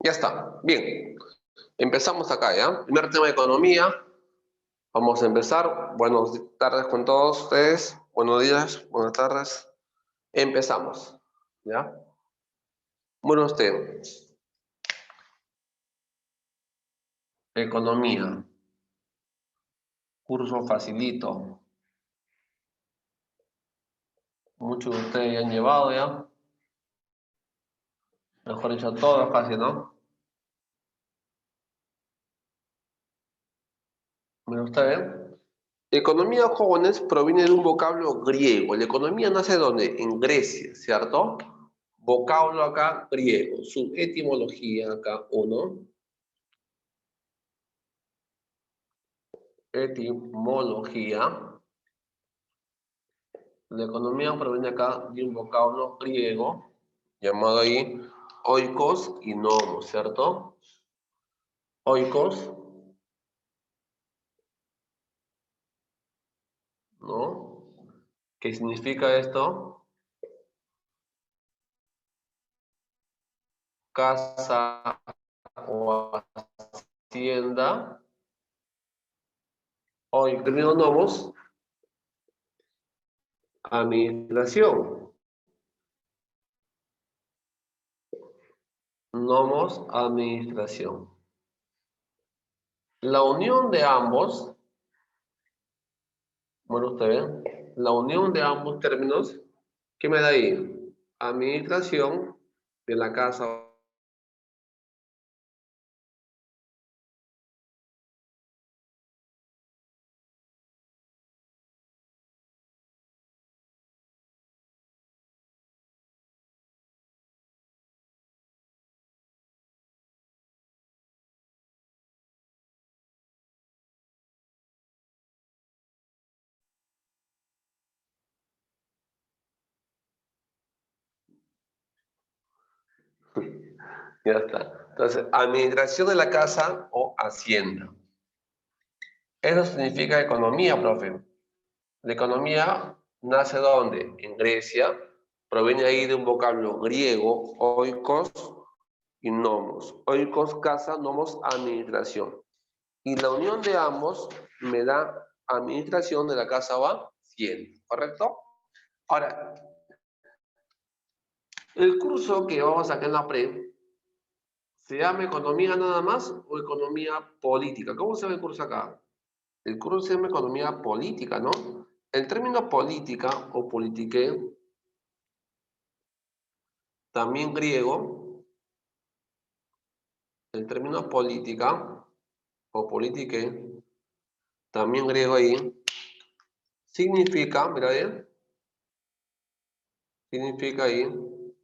Ya está. Bien. Empezamos acá, ¿ya? Primer tema de economía. Vamos a empezar. Buenas tardes con todos ustedes. Buenos días, buenas tardes. Empezamos, ¿ya? Bueno, usted. Economía. Curso facilito. Muchos de ustedes ya han llevado, ¿ya? Mejor dicho, todo fácil, ¿no? Bueno, usted. Economía, jóvenes, proviene de un vocablo griego. La economía nace ¿dónde? En Grecia, ¿cierto? Vocablo acá griego. Su etimología acá, uno. Etimología. La economía proviene acá de un vocablo griego llamado ahí oikos y nomos, ¿cierto? Oikos, ¿no? ¿Qué significa esto? Casa o hacienda. Oikos y nomos, administración. Nomos, administración. La unión de ambos, bueno, usted ve, la unión de ambos términos, ¿qué me da ahí? Administración de la casa. Ya está. Entonces, administración de la casa o hacienda. Eso significa economía, profe. La economía nace ¿dónde? En Grecia. Proviene ahí de un vocablo griego, oikos y nomos. Oikos, casa, nomos, administración. Y la unión de ambos me da administración de la casa o hacienda, ¿correcto? Ahora, el curso que vamos a sacar en la pre ¿se llama economía nada más o economía política? ¿Cómo se ve el curso acá? El curso se llama economía política, ¿no? El término política o politique, también griego, el término política o politique, también griego ahí, significa, mira bien, significa ahí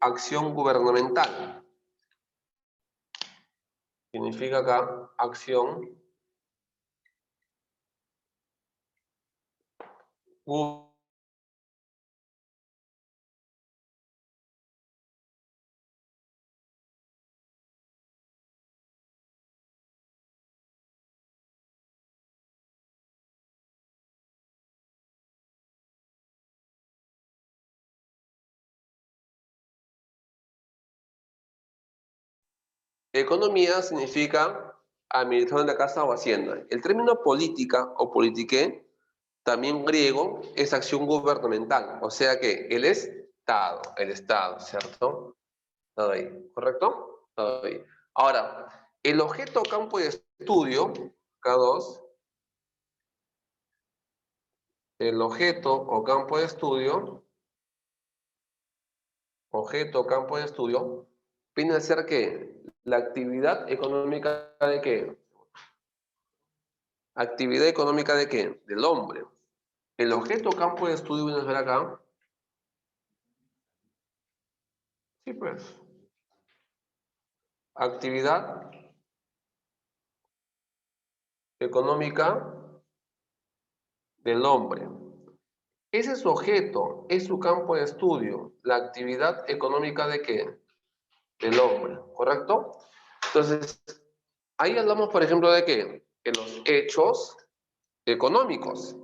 acción gubernamental. Significa acá acción gubernamental. Economía significa administración de la casa o hacienda. El término política o politique, también griego, es acción gubernamental. O sea que el Estado, ¿cierto? Todo ahí, ¿correcto? Todo ahí. Ahora, el objeto campo de estudio, K2, el objeto o campo de estudio, viene a ser que la actividad económica de qué? ¿Actividad económica de qué? Del hombre. El objeto campo de estudio viene a ser acá. Sí, pues. Actividad económica del hombre. Ese es su objeto, es su campo de estudio, la actividad económica de qué? Del hombre, ¿correcto? Entonces, ahí hablamos, por ejemplo, de qué? De los hechos económicos.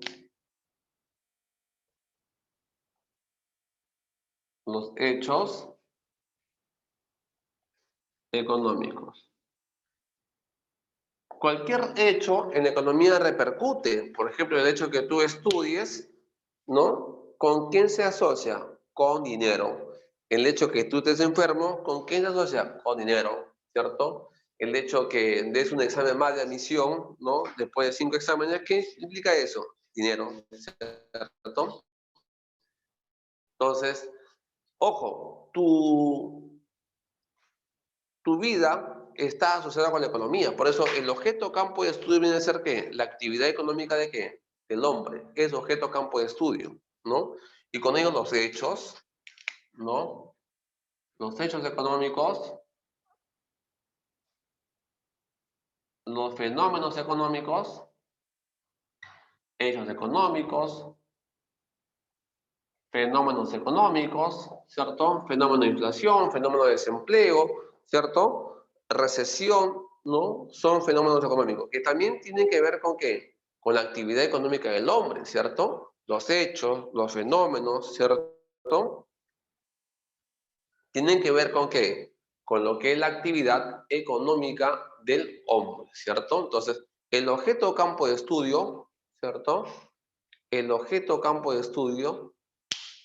Los hechos económicos. Cualquier hecho en economía repercute. Por ejemplo, el hecho que tú estudies, ¿no? ¿Con quién se asocia? Con dinero. El hecho que tú estés enfermo, ¿con quién se asocia? Con dinero, ¿cierto? El hecho que des un examen más de admisión, ¿no? Después de 5 exámenes, ¿qué implica eso? Dinero, ¿cierto? Entonces, ojo, tu vida está asociada con la economía. Por eso el objeto campo de estudio viene a ser ¿qué? La actividad económica de qué? Del hombre. Es objeto campo de estudio, ¿no? Y con ello los hechos, ¿no? Los hechos económicos, los fenómenos económicos, hechos económicos, fenómenos económicos, ¿cierto? Fenómeno de inflación, fenómeno de desempleo, ¿cierto? Recesión, ¿no? Son fenómenos económicos que también tienen que ver con ¿qué? Con la actividad económica del hombre, ¿cierto? Los hechos, los fenómenos, ¿cierto? Tienen que ver con ¿qué? Con lo que es la actividad económica del hombre, ¿cierto? Entonces, el objeto campo de estudio, ¿cierto? El objeto campo de estudio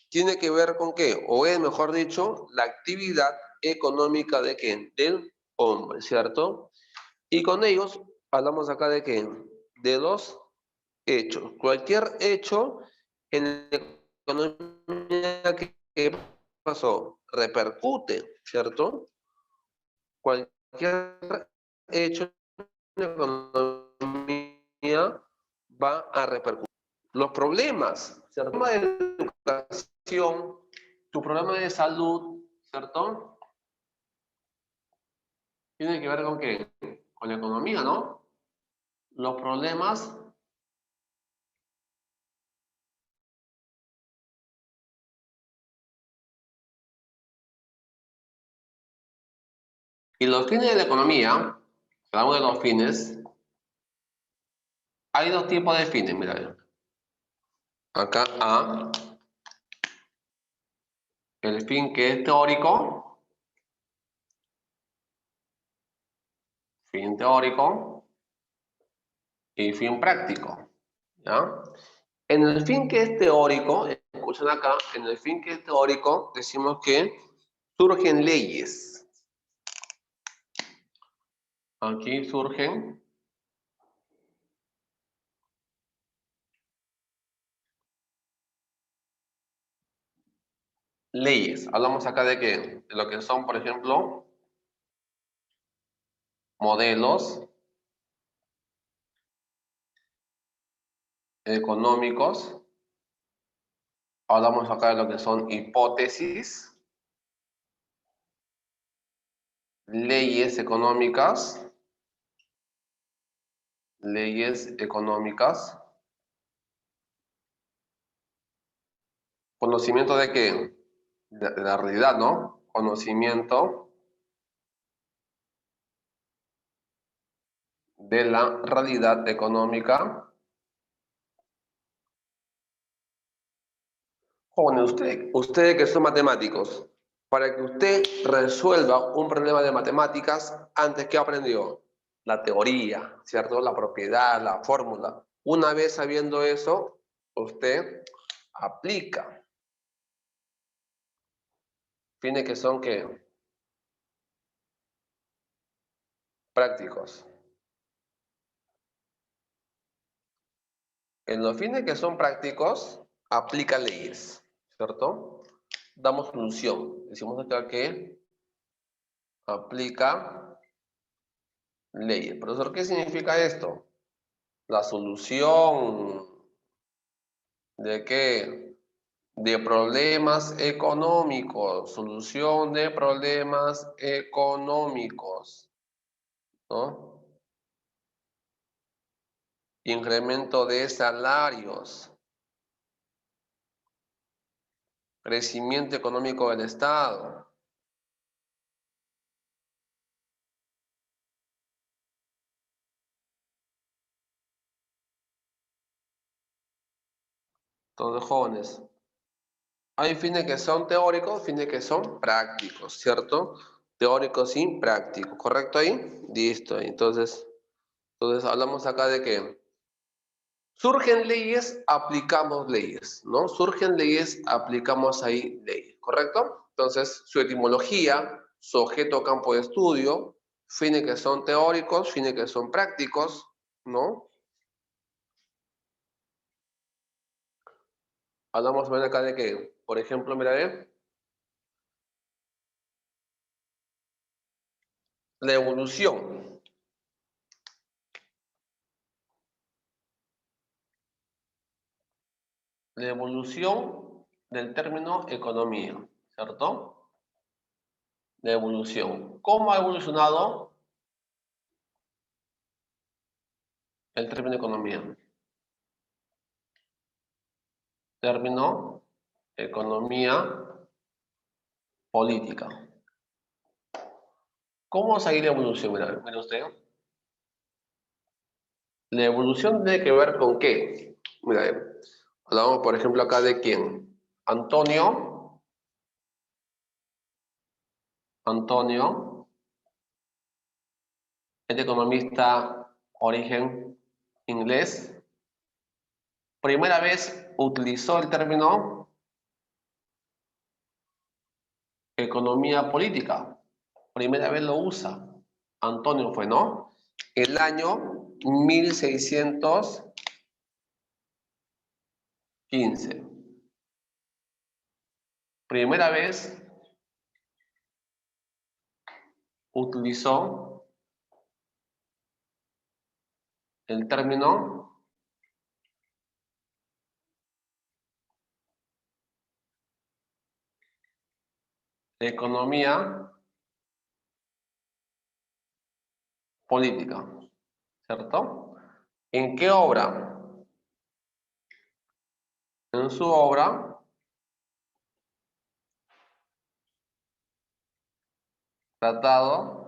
tiene que ver con qué, o es mejor dicho, la actividad económica de qué, del hombre, ¿cierto? Y con ellos hablamos acá de qué, de los hechos. Cualquier hecho en la economía que pasó repercute, ¿cierto? Cualquier hecho en la economía va a repercutir. Los problemas, ¿cierto? El problema de educación, tu problema de salud, ¿cierto? Tiene que ver con qué? Con la economía, ¿no? Los problemas y los fines de la economía, cada uno de los fines, hay dos tipos de fines, mira. Acá A, el fin que es teórico, fin teórico y fin práctico, ¿ya? En el fin que es teórico, escuchen acá, en el fin que es teórico decimos que surgen leyes. Aquí surgen leyes. Hablamos acá de que de lo que son, por ejemplo, modelos económicos. Hablamos acá de lo que son hipótesis, leyes económicas, conocimiento de qué, de la realidad, ¿no? Conocimiento de la realidad económica. Jóvenes, ustedes que son matemáticos, para que usted resuelva un problema de matemáticas, antes que aprendió la teoría, ¿cierto? La propiedad, la fórmula. Una vez sabiendo eso, usted aplica. Fines que son ¿qué? Prácticos. En los fines que son prácticos, aplica leyes, ¿cierto? Damos solución. Decimos acá que aplica leyes. Profesor, ¿qué significa esto? La solución de qué? De problemas económicos, solución de problemas económicos, ¿no? Incremento de salarios, crecimiento económico del Estado. Entonces, jóvenes, hay fines que son teóricos, fines que son prácticos, ¿cierto? Teóricos y prácticos, ¿correcto ahí? Listo, entonces hablamos acá de que surgen leyes, aplicamos leyes, ¿no? Surgen leyes, aplicamos ahí leyes, ¿correcto? Entonces, su etimología, su objeto campo de estudio, fines que son teóricos, fines que son prácticos, ¿no? Hablamos también acá de que, por ejemplo, mira, la evolución. La evolución del término economía, ¿cierto? La evolución. ¿Cómo ha evolucionado el término economía? Término economía política. ¿Cómo seguir la evolución? Mira usted. La evolución tiene que ver con qué. Mira, hablamos por ejemplo acá de quién. Antonio, este economista origen inglés, primera vez utilizó el término economía política. Primera vez lo usa. Antonio fue, ¿no? El año 1615. Primera vez utilizó el término economía política, ¿cierto? ¿En qué obra? En su obra, Tratado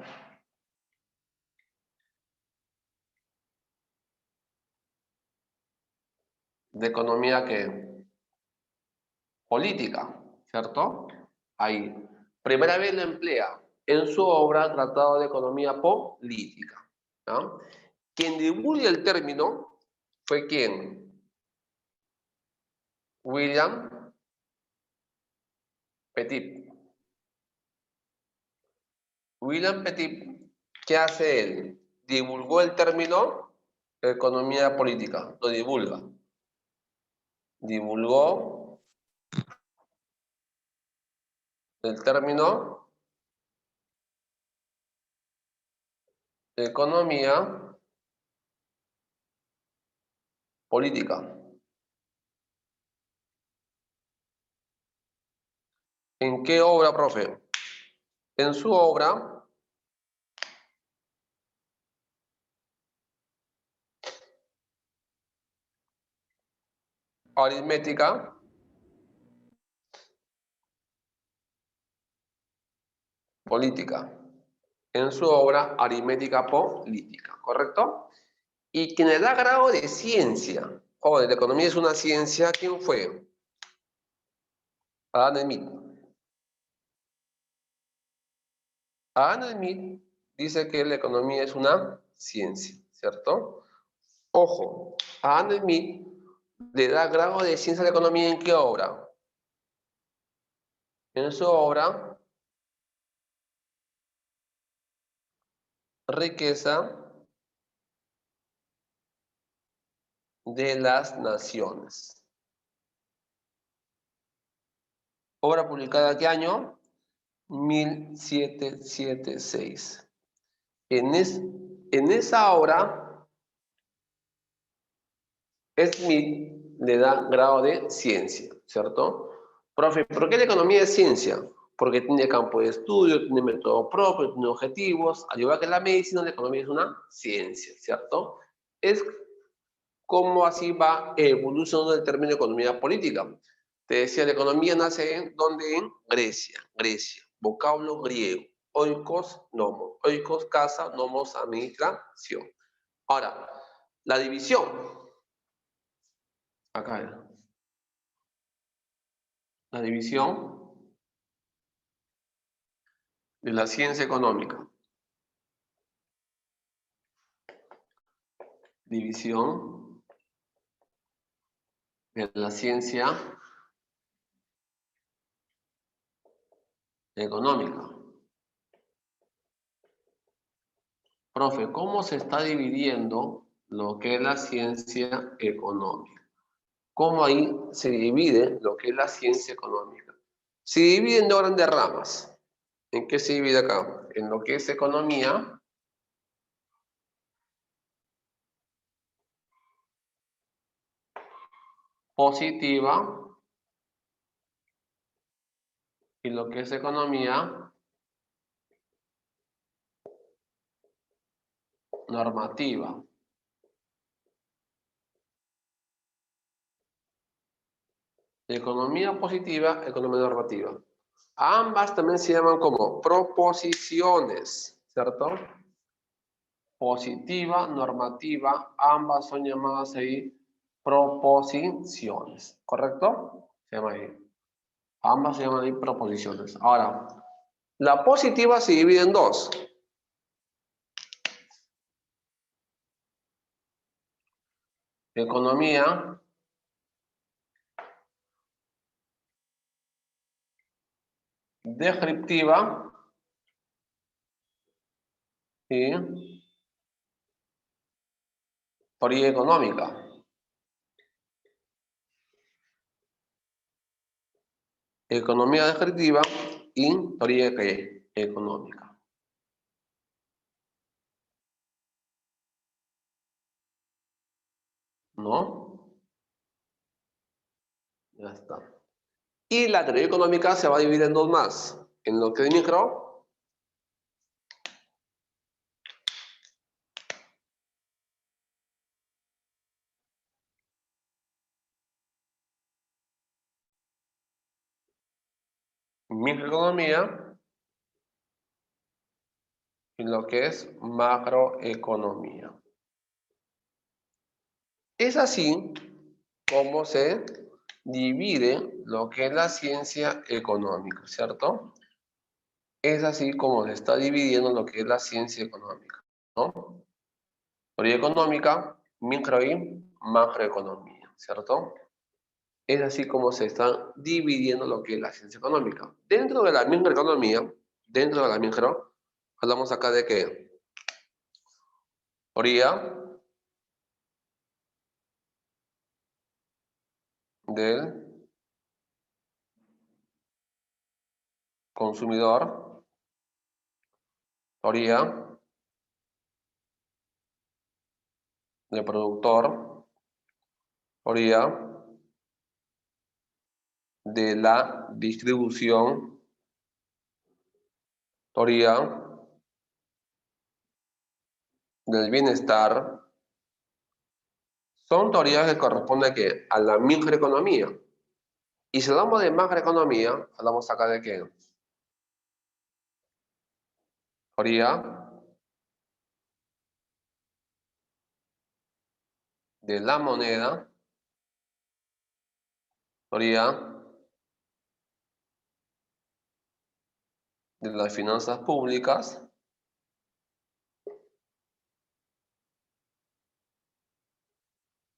de Economía que política, ¿cierto? Ahí. Primera vez lo emplea en su obra Tratado de Economía Política, ¿no? Quien divulga el término fue ¿quién? William Petit. William Petit, ¿qué hace él? Divulgó el término economía política, lo divulga. Divulgó el término economía política. ¿En qué obra, profe? En su obra aritmética política. En su obra aritmética política, ¿correcto? Y quien le da grado de ciencia, joder, la economía es una ciencia, ¿quién fue? Adam Smith. Adam Smith dice que la economía es una ciencia, ¿cierto? Ojo, a Adam Smith le da grado de ciencia a la economía ¿en qué obra? En su obra Riqueza de las Naciones. Obra publicada ¿qué año? 1776. En esa obra, Smith le da grado de ciencia, ¿cierto? Profe, ¿por qué la economía es ciencia? Porque tiene campo de estudio, tiene método propio, tiene objetivos. Al igual que la medicina, la economía es una ciencia, ¿cierto? Es como así va evolucionando el término economía política. Te decía, la economía nace en, ¿dónde? En Grecia, Grecia. Vocablo griego. Oikos, nomos. Oikos, casa, nomos, administración. Ahora, la división. Acá era. La división de la ciencia económica. División de la ciencia económica. Profe, ¿cómo se está dividiendo lo que es la ciencia económica? ¿Cómo ahí se divide lo que es la ciencia económica? Se divide en dos grandes ramas. ¿En qué se divide acá? En lo que es economía positiva y lo que es economía normativa. Economía positiva, economía normativa. Ambas también se llaman como proposiciones, ¿cierto? Positiva, normativa, ambas son llamadas ahí proposiciones, ¿correcto? Se llama ahí. Ambas se llaman ahí proposiciones. Ahora, la positiva se divide en dos. Economía descriptiva y teoría económica. Economía descriptiva y teoría económica. ¿No? Ya está. Y la teoría económica se va a dividir en dos más. En lo que es micro microeconomía y lo que es macroeconomía. Es así como se divide lo que es la ciencia económica, ¿cierto? Es así como se está dividiendo lo que es la ciencia económica, ¿no? Teoría económica, micro y macroeconomía, ¿cierto? Es así como se está dividiendo lo que es la ciencia económica. Dentro de la microeconomía, dentro de la micro, hablamos acá de qué? Teoría del consumidor, teoría del productor, teoría de la distribución, teoría del bienestar, son teorías que corresponden ¿qué? A la microeconomía. Y si hablamos de macroeconomía, hablamos acá de qué? Teoría de la moneda, teoría de las finanzas públicas,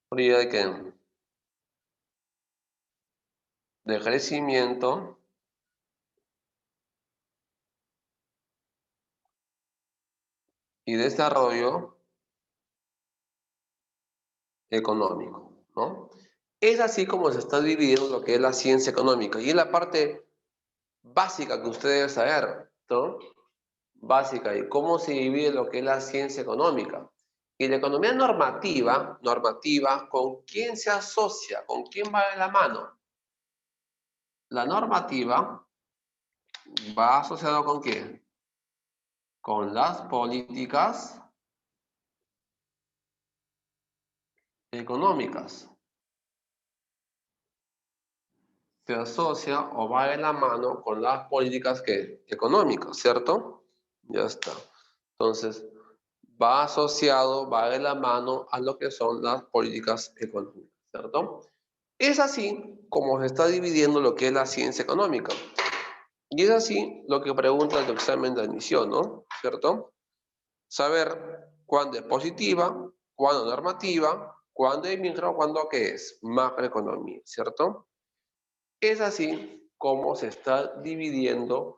teoría de qué? De crecimiento y desarrollo económico, ¿no? Es así como se está dividiendo lo que es la ciencia económica. Y es la parte básica que usted debe saber, ¿no? Básica, y cómo se divide lo que es la ciencia económica. Y la economía normativa, ¿con quién se asocia? ¿Con quién va de la mano? La normativa va asociada ¿con quién? Con las políticas económicas. Se asocia o va de la mano con las políticas económicas, ¿cierto? Ya está. Entonces, va asociado, va de la mano a lo que son las políticas económicas, ¿cierto? Es así como se está dividiendo lo que es la ciencia económica. Y es así lo que pregunta el examen de admisión, ¿no? ¿Cierto? Saber cuándo es positiva, cuándo normativa, cuándo es micro, cuándo qué es macroeconomía, ¿cierto? Es así como se está dividiendo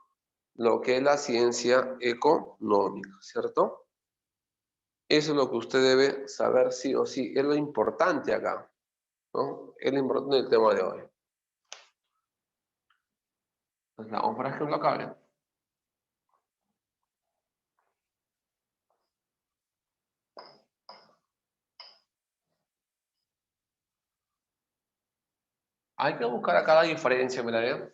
lo que es la ciencia económica, ¿cierto? Eso es lo que usted debe saber sí o sí. Es lo importante acá, ¿no? Es lo importante del tema de hoy. Entonces, vamos por ejemplo acá, ¿bien? Hay que buscar acá la diferencia, mira, ¿bien?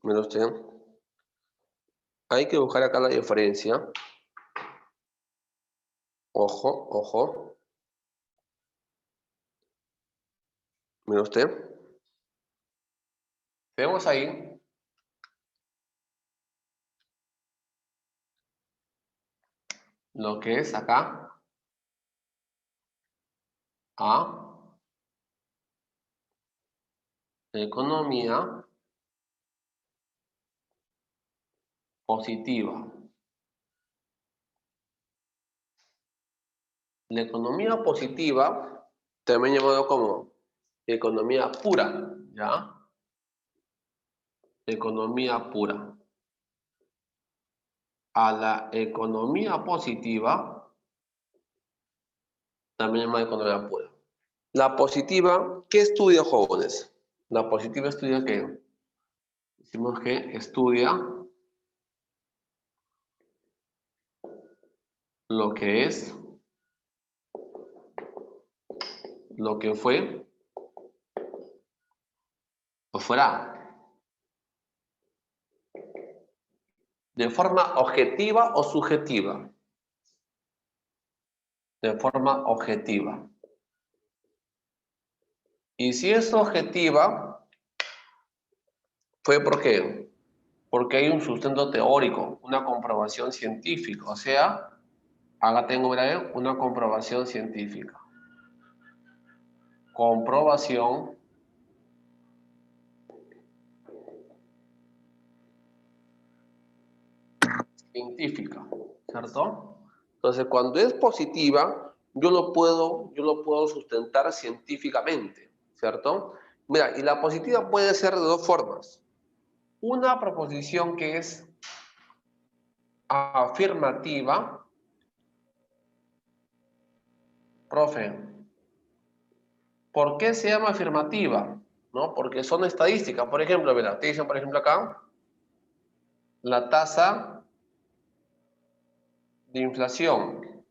Mira usted. Hay que buscar acá la diferencia. Ojo, ojo. Mira usted. Vemos ahí lo que es acá A, economía positiva. La economía positiva, también llamado como economía pura, ¿ya? Economía pura. A la economía positiva, también llamada economía pura. La positiva, ¿qué estudia, jóvenes? La positiva estudia ¿qué? Decimos que estudia lo que es, lo que fue o fuera. ¿De forma objetiva o subjetiva? De forma objetiva. Y si es objetiva, fue porque hay un sustento teórico, una comprobación científica. O sea, acá tengo una comprobación científica. Comprobación científica, ¿cierto? Entonces, cuando es positiva, yo lo puedo sustentar científicamente, ¿cierto? Mira, y la positiva puede ser de dos formas. Una proposición que es afirmativa, profe, ¿por qué se llama afirmativa? ¿No? Porque son estadísticas. Por ejemplo, mira, te dicen, por ejemplo, acá, la tasa de inflación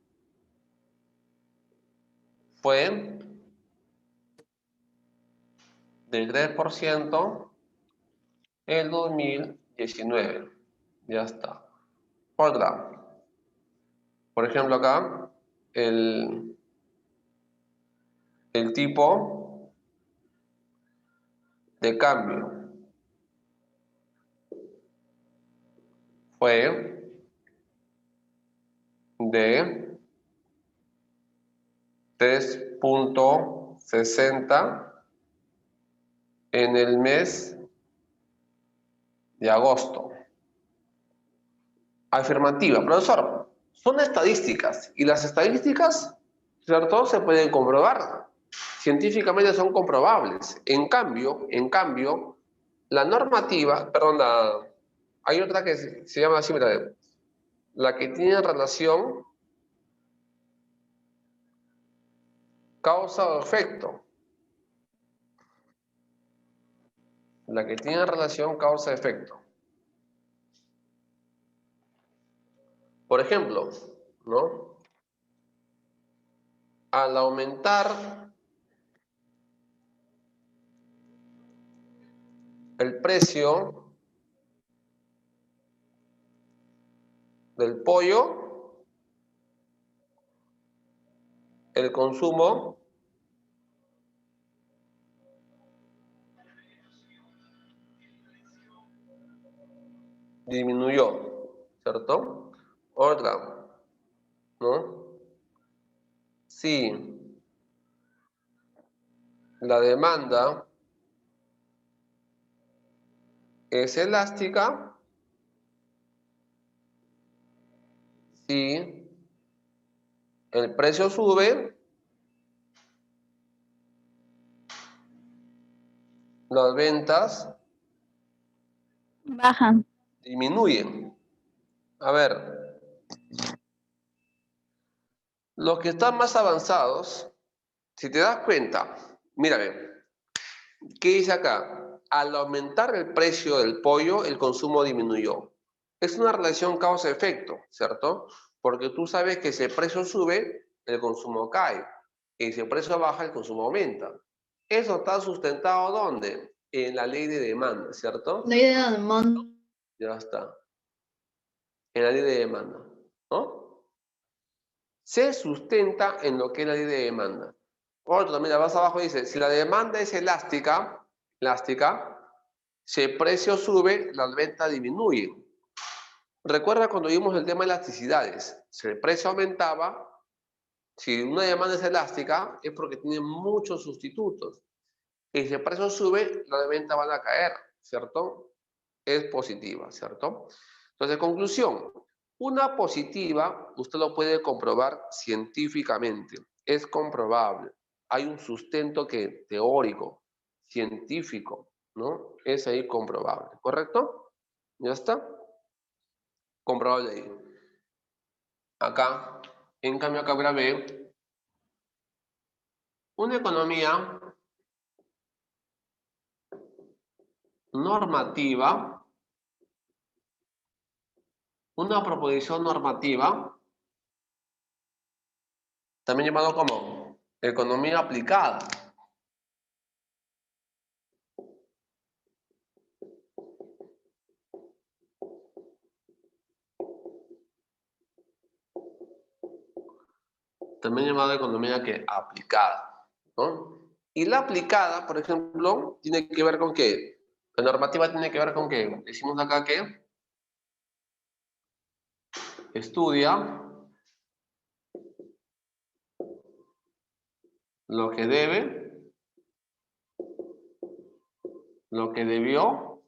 fue del 3% en 2019. Ya está. Otra. Por ejemplo, acá, el tipo de cambio fue de 3.60 en el mes de agosto. Afirmativa, profesor, son estadísticas y las estadísticas, ¿cierto? Se pueden comprobar. Científicamente son comprobables. En cambio, la normativa, perdón, hay otra que se llama así, mira, la que tiene relación causa o efecto. La que tiene relación causa-efecto. Por ejemplo, ¿no? Al aumentar el precio del pollo, el consumo disminuyó, ¿cierto? Otra, ¿no? Si la demanda es elástica, si el precio sube, las ventas bajan. disminuyen. A ver, los que están más avanzados, si te das cuenta, mírame, ¿qué dice acá? Al aumentar el precio del pollo, el consumo disminuyó. Es una relación causa-efecto, ¿cierto? Porque tú sabes que si el precio sube, el consumo cae. Y si el precio baja, el consumo aumenta. Eso está sustentado ¿dónde? En la ley de demanda, ¿cierto? Ley de demanda. Ya está. En la ley de demanda, ¿no? Se sustenta en lo que es la ley de demanda. Otro, mira, más abajo dice, si la demanda es elástica, si el precio sube, las ventas disminuyen. Recuerda cuando vimos el tema de elasticidades. Si el precio aumentaba, si una demanda es elástica, es porque tiene muchos sustitutos. Y si el precio sube, las ventas van a caer, ¿cierto? Es positiva, ¿cierto? Entonces, conclusión. Una positiva, usted lo puede comprobar científicamente. Es comprobable. Hay un sustento que teórico, científico, ¿no? Es ahí comprobable, ¿correcto? ¿Ya está? Comprobable ahí. Acá, en cambio, acá grabé una economía normativa, una proposición normativa, también llamado como economía aplicada. También llamado economía que aplicada, ¿no? Y la aplicada, por ejemplo, tiene que ver con qué. La normativa tiene que ver con qué. Decimos acá que estudia lo que debe, lo que debió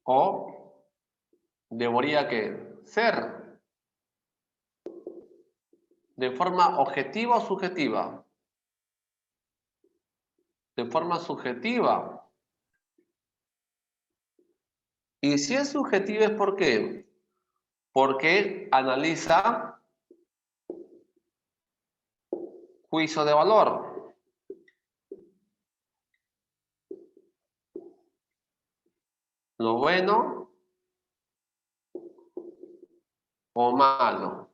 o debería que ser de forma objetiva o subjetiva. De forma subjetiva. Y si es subjetiva es ¿por qué? Porque analiza juicio de valor. Lo bueno o malo.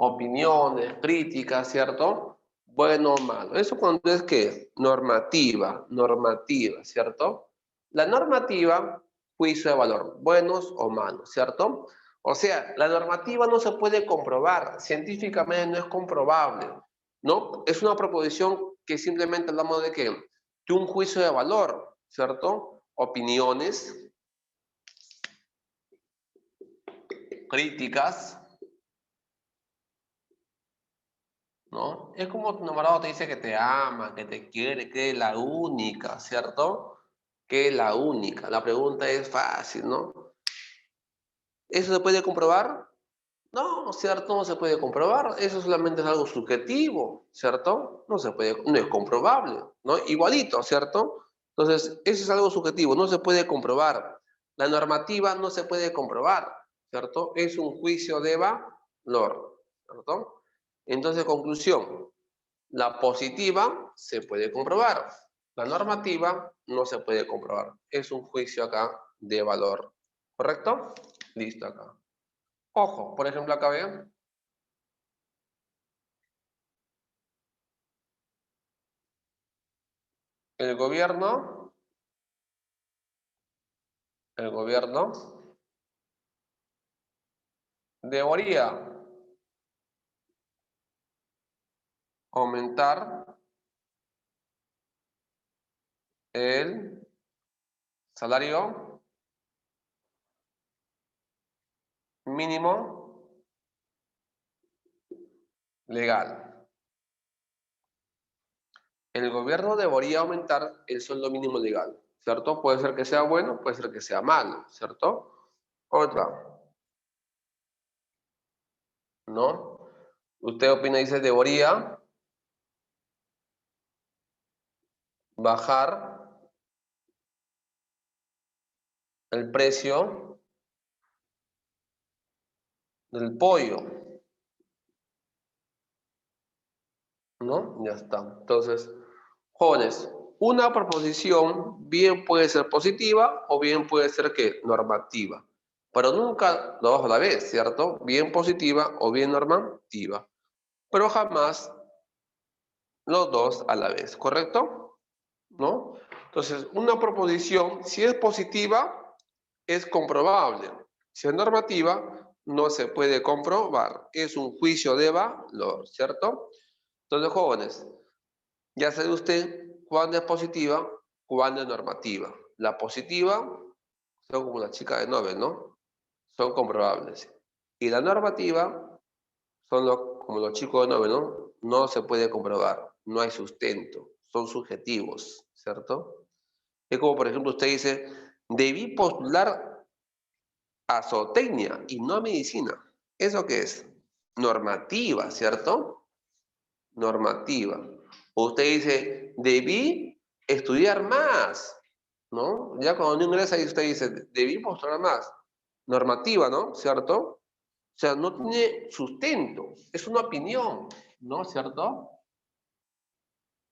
Opiniones, críticas, ¿cierto? Bueno o malo. Eso cuando es que normativa, ¿cierto? La normativa, juicio de valor, buenos o malos, ¿cierto? O sea, la normativa no se puede comprobar, científicamente no es comprobable, ¿no? Es una proposición que simplemente hablamos de que de un juicio de valor, ¿cierto? Opiniones, críticas, ¿no? Es como tu enamorado te dice que te ama, que te quiere, que es la única, ¿cierto? Que es la única. La pregunta es fácil, ¿no? ¿Eso se puede comprobar? No, ¿cierto? No se puede comprobar. Eso solamente es algo subjetivo, ¿cierto? No se puede, no es comprobable, ¿no? Igualito, ¿cierto? Entonces, eso es algo subjetivo, no se puede comprobar. La normativa no se puede comprobar, ¿cierto? Es un juicio de valor, ¿cierto? Entonces, conclusión. La positiva se puede comprobar. La normativa no se puede comprobar. Es un juicio acá de valor. ¿Correcto? Listo acá. Ojo, por ejemplo, acá vean. El gobierno debería aumentar el salario mínimo legal. El gobierno debería aumentar el sueldo mínimo legal, ¿cierto? Puede ser que sea bueno, puede ser que sea malo, ¿cierto? Otra, ¿no? Usted opina, dice, debería bajar el precio del pollo, ¿no? Ya está. Entonces, jóvenes, una proposición bien puede ser positiva o bien puede ser que normativa, pero nunca lo dos a la vez, ¿cierto? Bien positiva o bien normativa, pero jamás los dos a la vez, ¿correcto? ¿No? Entonces, una proposición, si es positiva, es comprobable. Si es normativa, no se puede comprobar. Es un juicio de valor, ¿cierto? Entonces, jóvenes, ya sabe usted cuándo es positiva, cuándo es normativa. La positiva son como las chicas de Nobel, ¿no? Son comprobables. Y la normativa son como los chicos de Nobel, ¿no? No se puede comprobar, no hay sustento, son subjetivos, ¿cierto? Es como, por ejemplo, usted dice, debí postular a zootecnia y no a medicina. ¿Eso qué es? Normativa, ¿cierto? Normativa. O usted dice, debí estudiar más, ¿no? Ya cuando uno ingresa y usted dice, debí postular más. Normativa, ¿no? ¿Cierto? O sea, no tiene sustento, es una opinión, ¿no? ¿Cierto?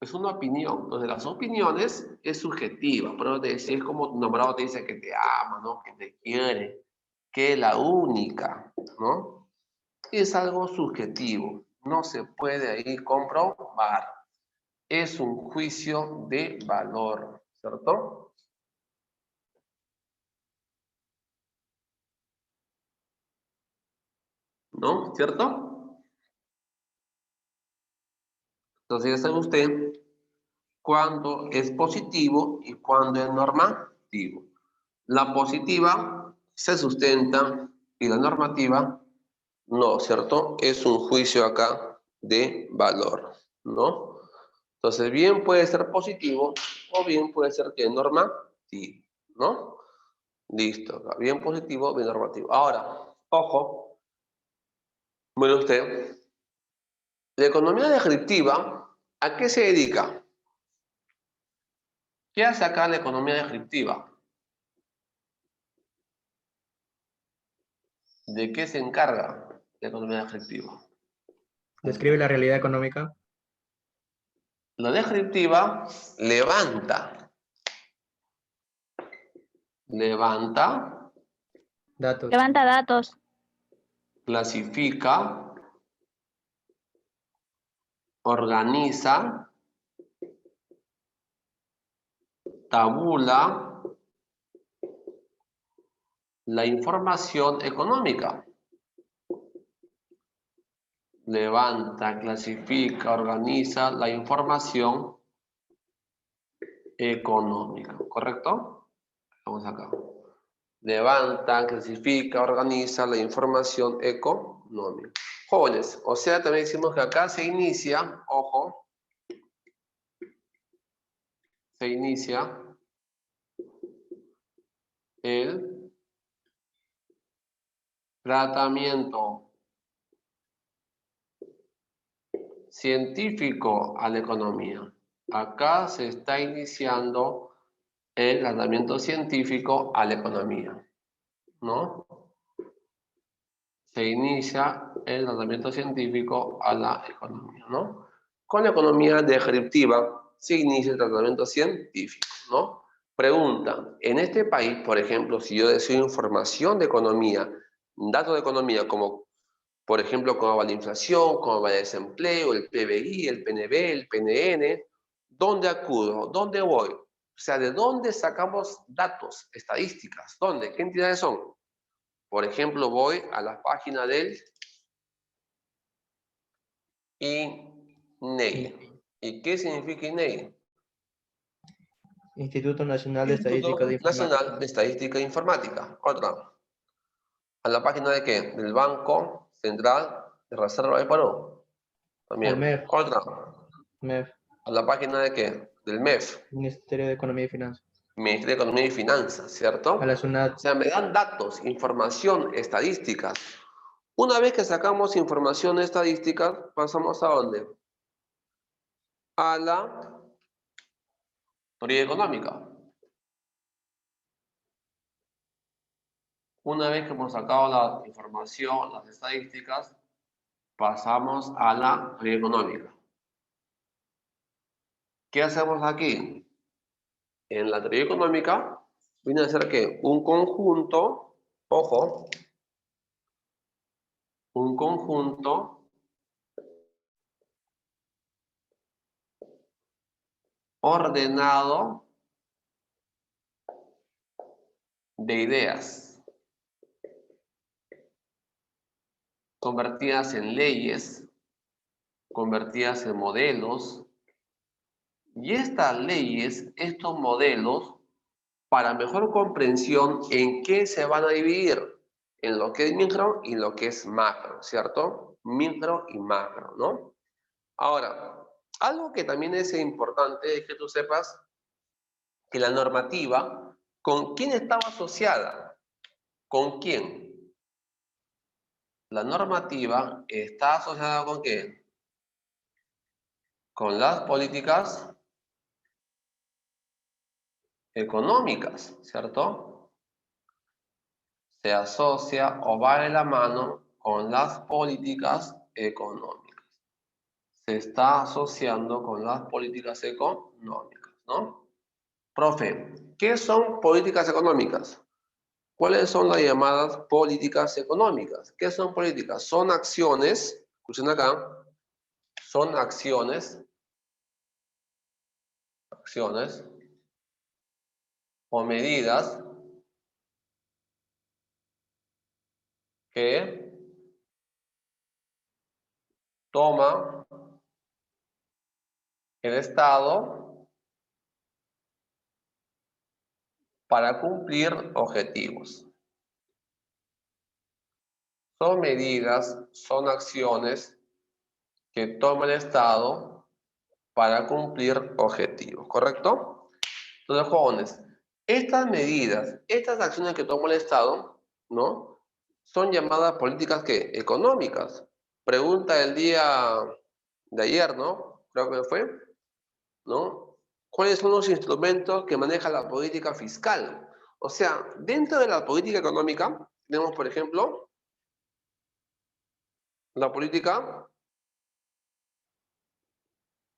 Es una opinión. Entonces, las opiniones es subjetiva, pero si es como tu nombrado te dice que te ama, ¿no? Que te quiere, que es la única, ¿no? Es algo subjetivo, no se puede ahí comprobar. Es un juicio de valor, ¿cierto? ¿No? ¿Cierto? Entonces, ya sabe usted cuándo es positivo y cuándo es normativo. La positiva se sustenta y la normativa no, ¿cierto? Es un juicio acá de valor, ¿no? Entonces, bien puede ser positivo o bien puede ser que normativo, ¿no? Listo, acá. Bien positivo, bien normativo. Ahora, ojo, mire usted, la economía descriptiva, ¿a qué se dedica? ¿Qué hace acá la economía descriptiva? ¿De qué se encarga la economía descriptiva? Describe la realidad económica. La descriptiva levanta, Datos. Levanta datos, clasifica, organiza, tabula la información económica. Levanta, clasifica, organiza la información económica, ¿correcto? Vamos acá. Levanta, clasifica, organiza la información económica. Jóvenes, o sea, también decimos que acá se inicia, ojo, se inicia el tratamiento científico a la economía. Acá se está iniciando el tratamiento científico a la economía, ¿no? Se inicia el tratamiento científico a la economía, ¿no? Con la economía descriptiva se inicia el tratamiento científico, ¿no? Pregunta, en este país, por ejemplo, si yo deseo información de economía, datos de economía como, por ejemplo, cómo va la inflación, cómo va el desempleo, el PBI, el PNB, el PNN, ¿dónde acudo? ¿Dónde voy? O sea, ¿de dónde sacamos datos, estadísticas? ¿Dónde? ¿Qué entidades son? Por ejemplo, voy a la página del INE, INEI. ¿Y qué significa INEI? Instituto Nacional de Estadística Instituto de Informática. Nacional de Estadística e Informática. Otra. ¿A la página de qué? Del Banco Central de Reserva de Perú. También. Al MEF. Otra. MEF. ¿A la página de qué? Del MEF. Ministerio de Economía y Finanzas. Ministerio de Economía y Finanzas, ¿cierto? A la O SUNAT. sea, me dan datos, información, estadísticas. Una vez que sacamos información estadística, pasamos ¿a dónde? A la teoría económica. Una vez que hemos sacado la información, las estadísticas, pasamos a la teoría económica. ¿Qué hacemos aquí? En la teoría económica viene a ser que un conjunto, ojo, un conjunto ordenado de ideas convertidas en leyes, convertidas en modelos, y estas leyes, estos modelos, para mejor comprensión, ¿en qué se van a dividir? En lo que es micro y lo que es macro, ¿cierto? Micro y macro, ¿no? Ahora, algo que también es importante es que tú sepas que la normativa, ¿con quién estaba asociada? ¿Con quién? La normativa está asociada ¿con qué? Con las políticas económicas, ¿cierto? Se asocia o va de la mano con las políticas económicas. Se está asociando con las políticas económicas, ¿no? Profe, ¿qué son políticas económicas? ¿Cuáles son las llamadas políticas económicas? ¿Qué son políticas? Son acciones, escuchen acá, son acciones o medidas que toma el Estado para cumplir objetivos. Son medidas, son acciones que toma el Estado para cumplir objetivos, ¿correcto? Entonces, jóvenes, estas medidas, estas acciones que toma el Estado, ¿no? Son llamadas políticas ¿qué? Económicas. Pregunta del día de ayer, ¿no? Creo que fue, ¿no? ¿Cuáles son los instrumentos que maneja la política fiscal? O sea, dentro de la política económica tenemos, por ejemplo, la política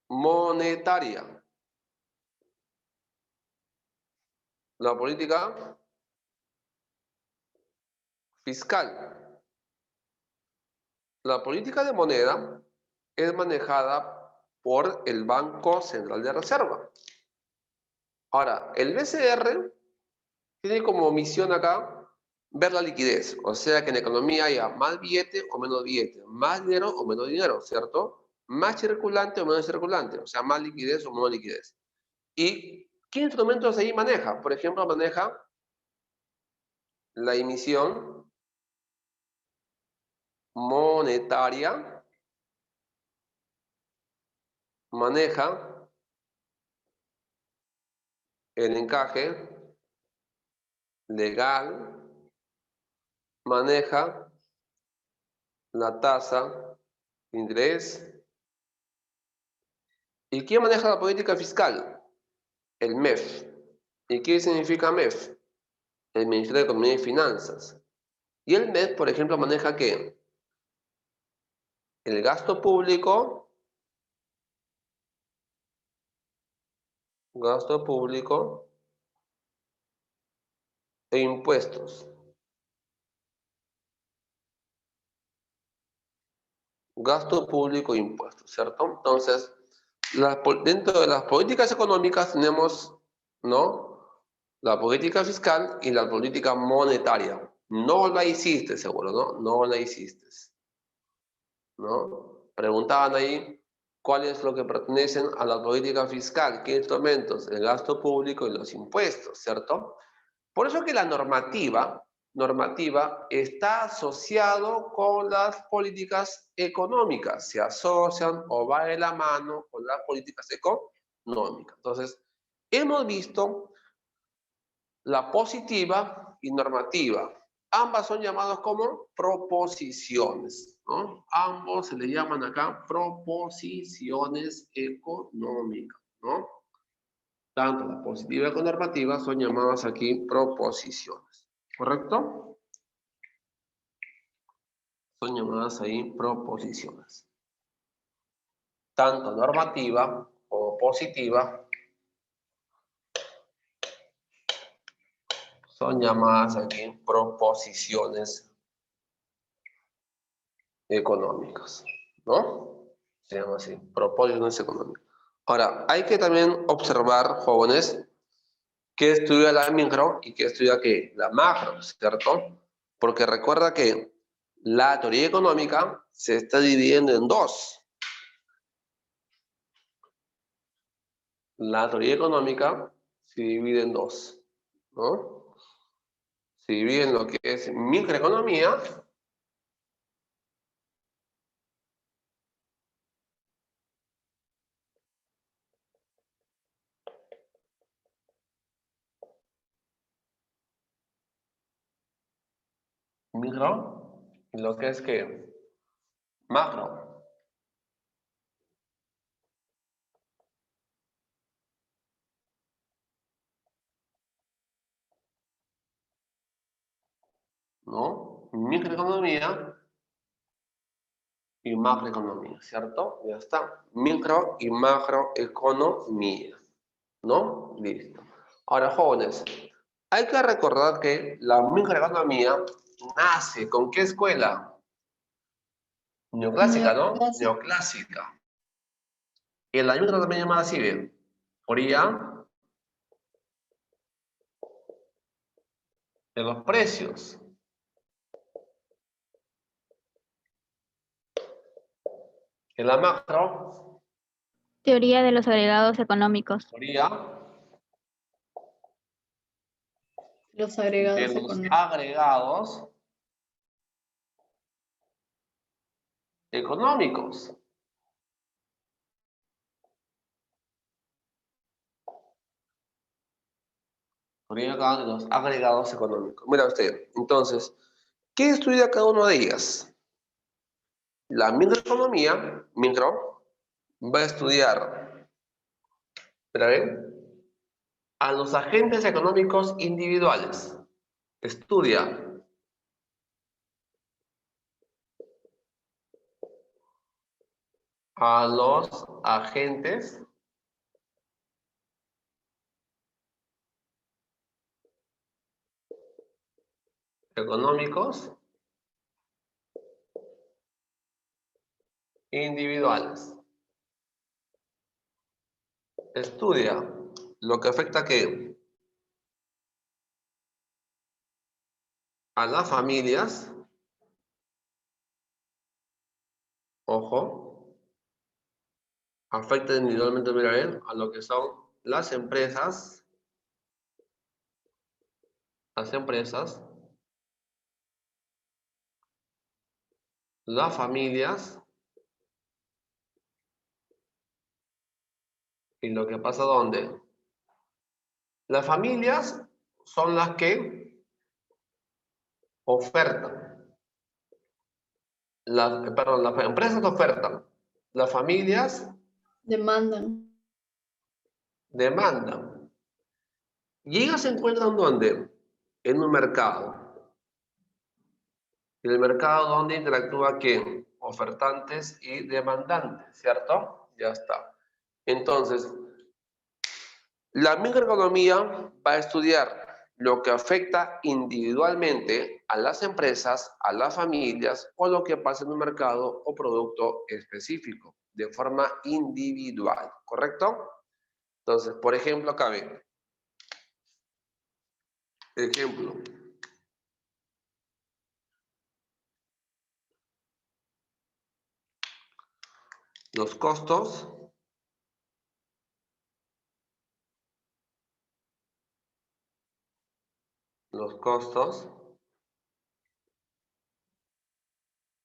monetaria, la política fiscal. La política de moneda es manejada por el Banco Central de Reserva. Ahora, el BCR tiene como misión acá ver la liquidez, o sea que en la economía haya más billete o menos billete, más dinero o menos dinero, ¿cierto? Más circulante o menos circulante, o sea, más liquidez o menos liquidez. ¿Y qué instrumentos ahí maneja? Por ejemplo, maneja la emisión monetaria, maneja el encaje legal, maneja la tasa de interés. ¿Y quién maneja la política fiscal? El MEF. ¿Y qué significa MEF? El Ministerio de Economía y Finanzas. Y el MEF, por ejemplo, maneja ¿qué? El gasto público, e impuestos. Gasto público e impuestos, ¿cierto? Entonces, dentro de las políticas económicas tenemos, ¿no? La política fiscal y la política monetaria. No la hiciste, seguro, ¿no? No la hiciste, ¿no? Preguntaban ahí, ¿Cuáles lo que pertenecen a la política fiscal? ¿Qué instrumentos? El gasto público y los impuestos, ¿cierto? Por eso que la normativa está asociado con las políticas económicas, se asocian o va de la mano con las políticas económicas. Entonces, hemos visto la positiva y normativa. Ambas son llamadas como proposiciones, ¿no? Ambos se le llaman acá proposiciones económicas, ¿no? Tanto la positiva como la normativa son llamadas aquí proposiciones, ¿correcto? Son llamadas ahí proposiciones. Tanto normativa como positiva son llamadas aquí proposiciones económicas, ¿no? Se llama así, proposiciones económicas. Ahora, hay que también observar, jóvenes, qué estudia la micro y qué estudia qué, la macro, ¿cierto? Porque recuerda que la teoría económica se está dividiendo en dos. La teoría económica se divide en dos, ¿no? Se divide en lo que es microeconomía micro y lo que es que macro, ¿no? Microeconomía y macroeconomía, ¿cierto? Ya está. Micro y macroeconomía, ¿no? Listo. Ahora, jóvenes, hay que recordar que la microeconomía nace ¿con qué escuela? Neoclásica, ¿no? Neoclásica. Y la micro también llamada así, ¿bien? Teoría de los precios. En la macro, Teoría de los agregados económicos. teoría Los de agregados los económicos. agregados económicos. Teoría de los agregados económicos. Mira usted, entonces, ¿qué estudia cada una de ellas? La microeconomía, micro, va a estudiar, espera, a los agentes económicos individuales. Estudia a los agentes económicos individuales. Estudia lo que afecta a qué? A las familias, ojo, afecta individualmente, mira bien, a lo que son las empresas, las familias y lo que pasa ¿dónde? Las familias son las que ofertan, perdón, las empresas ofertan, las familias Demandan. demandan. Y ellos se encuentran ¿dónde? En un mercado. En el mercado donde interactúa quién? Ofertantes y demandantes, ¿cierto? Ya está. Entonces, la microeconomía va a estudiar lo que afecta individualmente a las empresas, a las familias o lo que pasa en un mercado o producto específico de forma individual, ¿correcto? Entonces, por ejemplo, acá ven. Ejemplo. los costos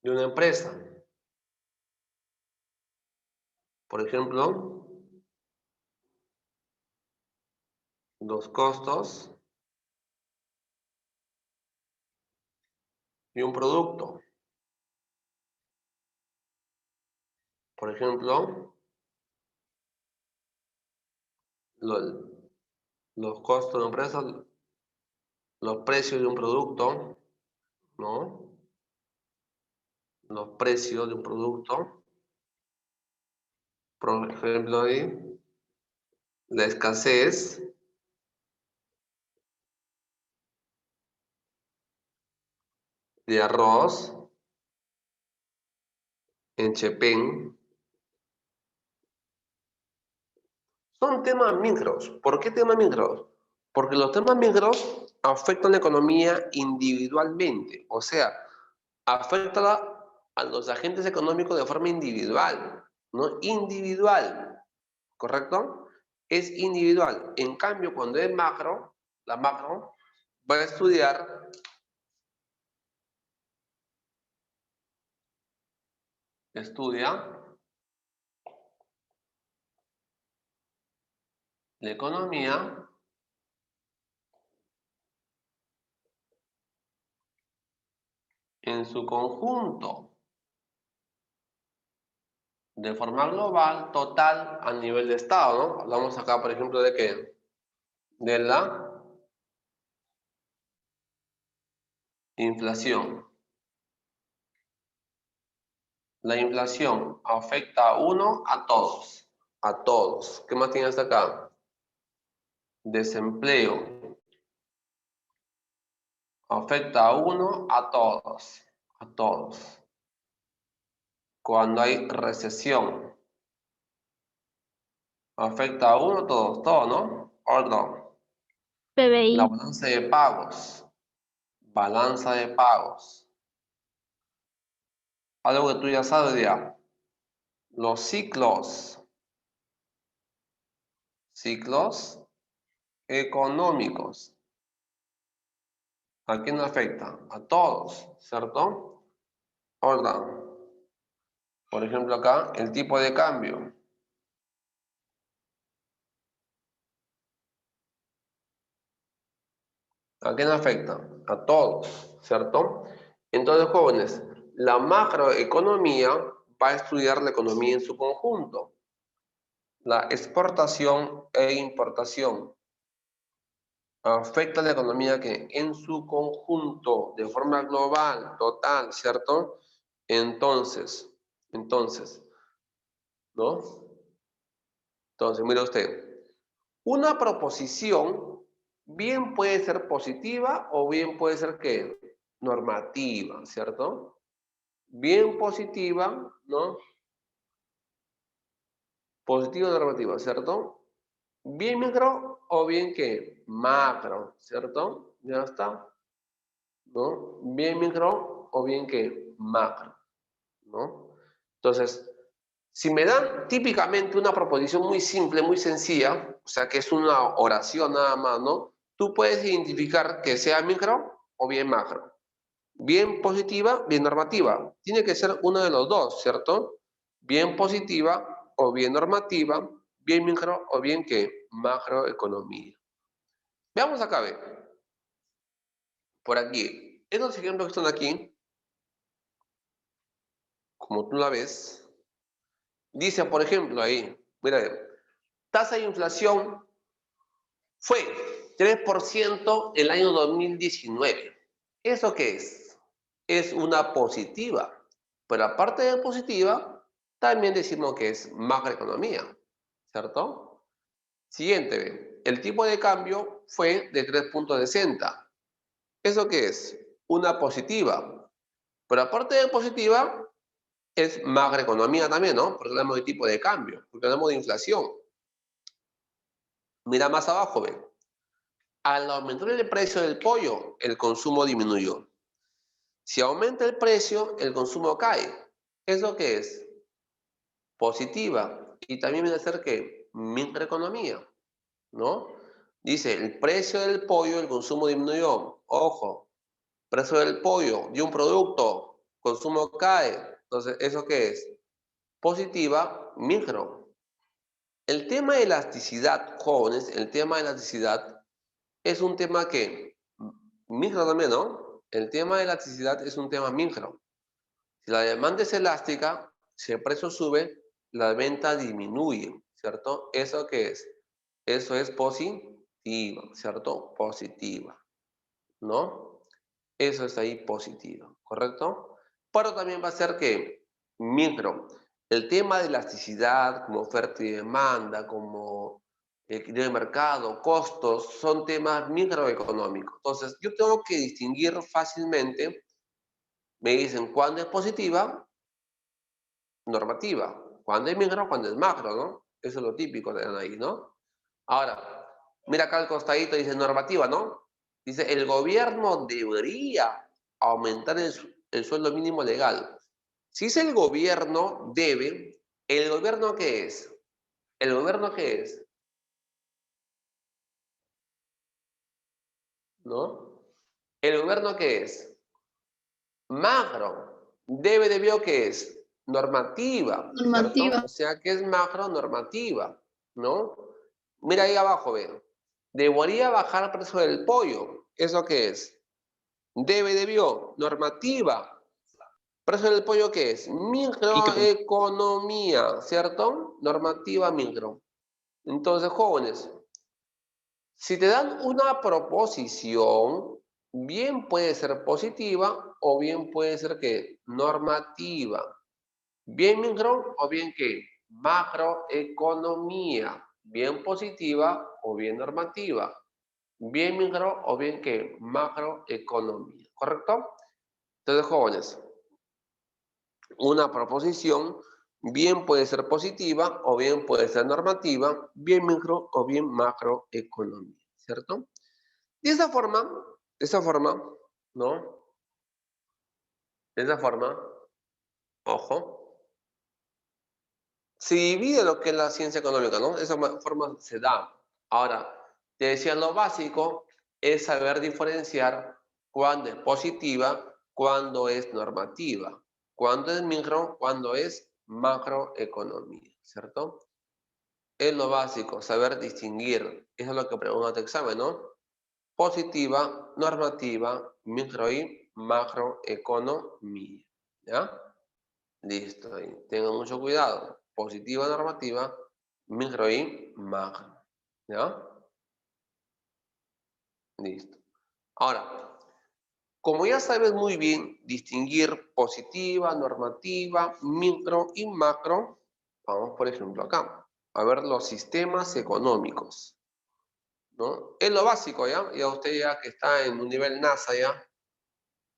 de una empresa. Por ejemplo, los costos de un producto. Por ejemplo, los costos de una empresa, los precios de un producto, ¿no? Los precios de un producto. Por ejemplo, ahí, la escasez de arroz en Chepén. Son temas micros. ¿Por qué temas micros? Porque los temas micros afectan la economía individualmente, o sea, afectan a los agentes económicos de forma individual, ¿no? Individual, ¿correcto? Es individual. En cambio, cuando es macro, la macro va a estudiar la economía en su conjunto, de forma global, total, a nivel de Estado, ¿no? Hablamos acá, por ejemplo, ¿de qué? De la inflación. La inflación afecta a uno, a todos. A todos. ¿Qué más tienes acá? Desempleo. Afecta a uno, a todos. A todos. Cuando hay recesión. Afecta a uno, a todos. Todo, ¿no? Orden. PBI. La balanza de pagos. Balanza de pagos. Algo que tú ya sabes ya. Los ciclos. Ciclos económicos. ¿A quién afecta? A todos, ¿cierto? Orden. Por ejemplo acá, el tipo de cambio. ¿A quién afecta? A todos, ¿cierto? Entonces, jóvenes, la macroeconomía va a estudiar la economía en su conjunto. La exportación e importación afecta a la economía que en su conjunto, de forma global, total, ¿cierto? Entonces, ¿no? Entonces, mire usted, una proposición bien puede ser positiva o bien puede ser ¿qué? Normativa, ¿cierto? Bien positiva, ¿no? Positiva o normativa, ¿cierto? Bien micro o bien ¿qué? Macro, ¿cierto? Ya está, ¿no? Bien micro o bien ¿qué? Macro, ¿no? Entonces, si me dan típicamente una proposición muy simple, muy sencilla, o sea que es una oración nada más, ¿no? Tú puedes identificar que sea micro o bien macro. Bien positiva, bien normativa. Tiene que ser uno de los dos, ¿cierto? Bien positiva o bien normativa, bien micro o bien ¿qué? Macroeconomía. Veamos acá, ve. Por aquí. Estos ejemplos que están aquí, como tú la ves, dice, por ejemplo, ahí, mira, tasa de inflación fue 3% el año 2019. ¿Eso qué es? Es una positiva. Pero aparte de positiva, también decimos que es macroeconomía, ¿cierto? Siguiente, ve. El tipo de cambio fue de 3,60. ¿Eso qué es? Una positiva. Pero aparte de positiva, es macroeconomía también, ¿no? Porque hablamos de tipo de cambio, porque hablamos de inflación. Mira más abajo, ve. Al aumentar el precio del pollo, el consumo disminuyó. Si aumenta el precio, el consumo cae. ¿Eso qué es? positiva. Y también viene a ser que microeconomía, ¿no? Dice, el precio del pollo, el consumo disminuyó. Ojo, precio del pollo, de un producto, consumo cae. Entonces, ¿eso qué es? Positiva, micro. El tema de elasticidad, jóvenes, el tema de elasticidad es un tema que, micro también, ¿no? El tema de elasticidad es un tema micro. Si la demanda es elástica, si el precio sube, la venta disminuye, ¿cierto? ¿Eso qué es? Eso es positiva, ¿cierto? Positiva, ¿no? Eso es ahí positivo, ¿correcto? Pero también va a ser que micro, el tema de elasticidad, como oferta y demanda, como equilibrio de mercado, costos, son temas microeconómicos. Entonces, yo tengo que distinguir fácilmente, me dicen cuándo es positiva, normativa, cuándo es micro, cuándo es macro, ¿no? Eso es lo típico de ahí, ¿no? Ahora, mira acá al costadito, dice normativa, ¿no? Dice, el gobierno debería aumentar el sueldo mínimo legal. Si es el gobierno debe, ¿el gobierno qué es? ¿El gobierno qué es? ¿No? ¿El gobierno qué es? Macro. Debe, debió, ¿qué es? Normativa, ¿cierto? Normativa. O sea, que es macro normativa, ¿no? Mira ahí abajo, ve. Debería bajar el precio del pollo. ¿Eso qué es? Debe, debió, normativa. ¿Precio del pollo qué es? Microeconomía, ¿cierto? Normativa micro. Entonces, jóvenes, si te dan una proposición, bien puede ser positiva o bien puede ser que normativa. Bien micro o bien que macroeconomía. Bien positiva o bien normativa. Bien micro o bien que macroeconomía. ¿Correcto? Entonces, jóvenes, una proposición bien puede ser positiva o bien puede ser normativa, bien micro o bien macroeconomía, ¿cierto? De esa forma, ¿no? De esa forma, ojo, se divide lo que es la ciencia económica, ¿no? De esa forma se da. Ahora, te decía, lo básico es saber diferenciar cuándo es positiva, cuándo es normativa, cuándo es micro, cuándo es macroeconomía, ¿cierto? Es lo básico, saber distinguir. Eso es lo que pregunta tu examen, ¿no? Positiva, normativa, micro y macroeconomía, ¿ya? Listo, ahí. Tengan mucho cuidado. Positiva, normativa, micro y macro. ¿Ya? Listo. Ahora, como ya sabes muy bien distinguir positiva, normativa, micro y macro, vamos por ejemplo acá, a ver los sistemas económicos, ¿no? Es lo básico, ¿ya? Ya usted ya que está en un nivel NASA ya,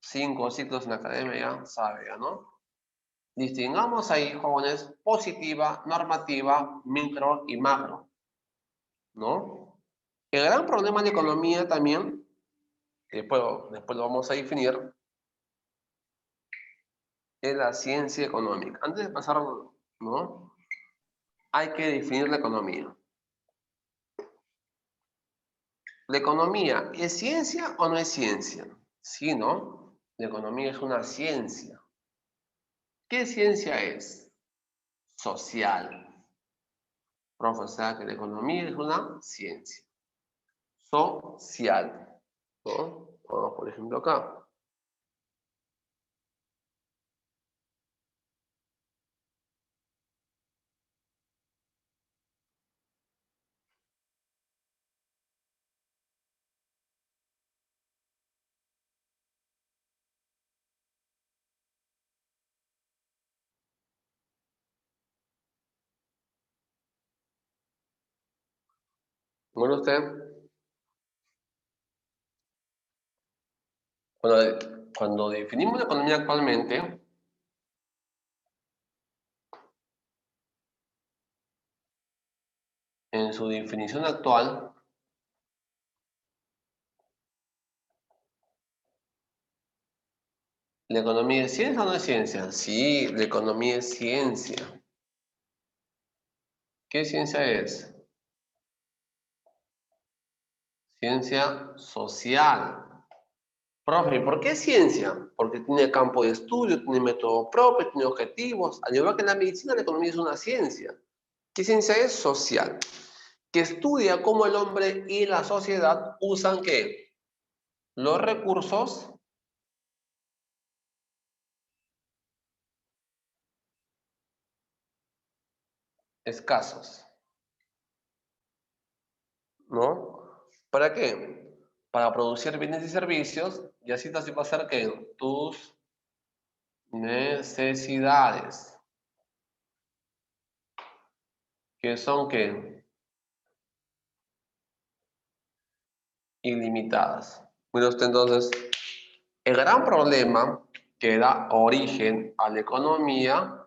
5 ciclos en la academia ya sabe, ¿ya, no? Distingamos ahí, jóvenes, positiva, normativa, micro y macro, ¿no? El gran problema de economía también, que después lo vamos a definir, es la ciencia económica. Antes de pasar, ¿no? Hay que definir la economía. ¿La economía es ciencia o no es ciencia? Sí, ¿no? La economía es una ciencia. ¿Qué ciencia es? Social. Profe, o sea que la economía es una ciencia social, ¿no? Vamos, por ejemplo, acá. Bueno, usted, cuando definimos la economía actualmente, en su definición actual, ¿la economía es ciencia o no es ciencia? Sí, la economía es ciencia. ¿Qué ciencia es? Ciencia social. Profe, ¿por qué ciencia? Porque tiene campo de estudio, tiene método propio, tiene objetivos. Al igual que en la medicina, la economía es una ciencia. ¿Qué ciencia es? Social. Que estudia cómo el hombre y la sociedad usan ¿qué? Los recursos escasos. ¿No? ¿Para qué? Para producir bienes y servicios y así satisfacer ¿qué? Tus necesidades. ¿Que son qué? Ilimitadas. Mira usted entonces, el gran problema que da origen a la economía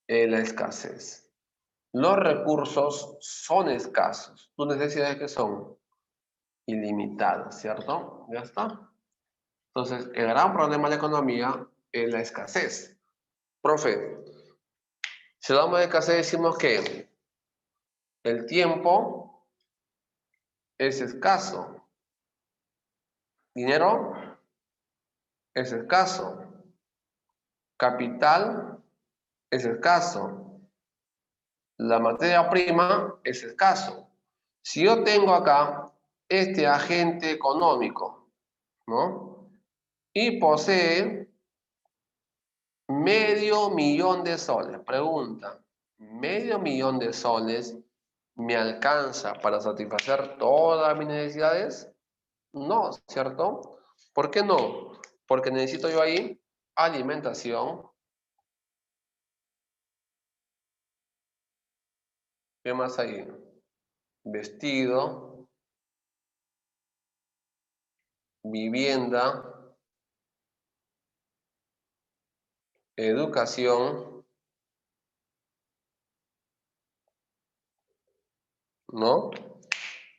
es la escasez. Los recursos son escasos. ¿Tus necesidades qué son? Ilimitadas, ¿cierto? Ya está. Entonces, el gran problema de la economía es la escasez. Profe, si hablamos de escasez decimos que el tiempo es escaso. Dinero es escaso. Capital es escaso. La materia prima es escaso. Si yo tengo acá este agente económico, ¿no? Y posee $500,000 de pregunta, $500,000 de soles me alcanza para satisfacer todas mis necesidades? No, ¿cierto? ¿Por qué no? Porque necesito yo ahí alimentación. ¿Qué más hay? Vestido, vivienda, educación, ¿no?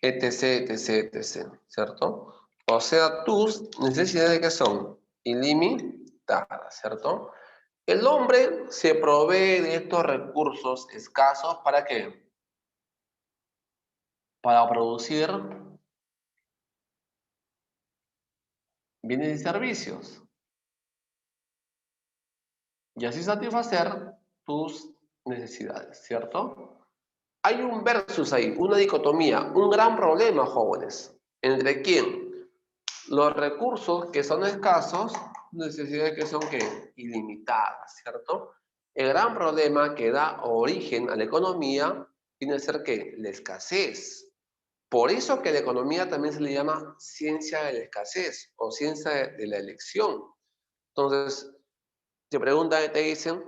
Etc, etc, etc, ¿cierto? O sea, tus necesidades que son ilimitadas, ¿cierto? El hombre se provee de estos recursos escasos ¿para qué? Para producir bienes y servicios. Y así satisfacer tus necesidades, ¿cierto? Hay un versus ahí, una dicotomía, un gran problema, jóvenes. ¿Entre quién? Los recursos que son escasos, necesidades que son ¿qué? Ilimitadas, ¿cierto? El gran problema que da origen a la economía tiene que ser ¿qué? La escasez. Por eso que la economía también se le llama ciencia de la escasez o ciencia de la elección. Entonces, te preguntan y te dicen,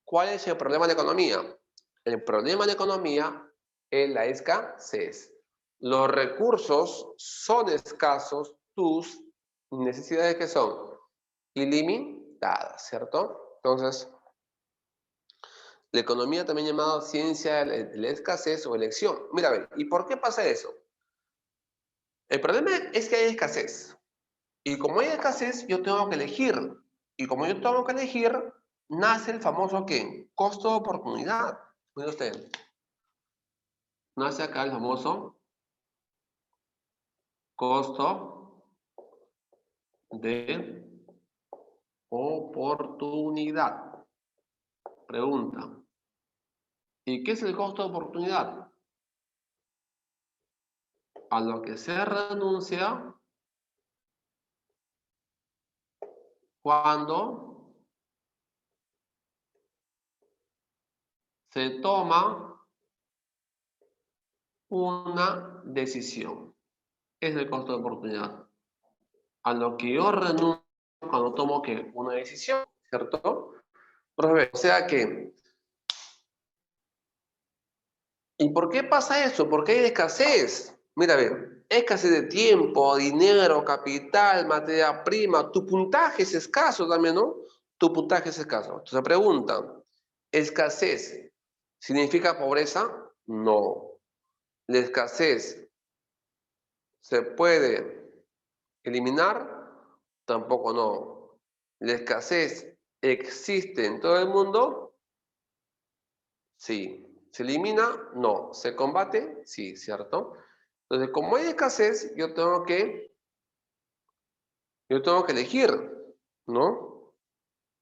¿cuál es el problema de la economía? El problema de la economía es la escasez. Los recursos son escasos, tus necesidades que son ilimitadas, ¿cierto? Entonces, la economía también llamada ciencia de la escasez o elección. Mira, a ver, ¿y por qué pasa eso? El problema es que hay escasez. Y como hay escasez, yo tengo que elegir. Y como yo tengo que elegir, nace el famoso ¿qué? Costo de oportunidad. Mire usted. Nace acá el famoso costo de oportunidad. Pregunta. ¿Y qué es el costo de oportunidad? A lo que se renuncia cuando se toma una decisión. Es el costo de oportunidad. A lo que yo renuncio cuando tomo ¿qué? Una decisión, ¿cierto? Profe, o sea que, ¿y por qué pasa eso? ¿Por qué hay escasez? Mira, a ver, escasez de tiempo, dinero, capital, materia prima, tu puntaje es escaso también, ¿no? Tu puntaje es escaso. Entonces preguntan, ¿escasez significa pobreza? No. ¿La escasez se puede eliminar? Tampoco no. ¿La escasez existe en todo el mundo? Sí. ¿Se elimina? No. ¿Se combate? Sí, ¿cierto? Entonces, como hay escasez, yo tengo que elegir, ¿no?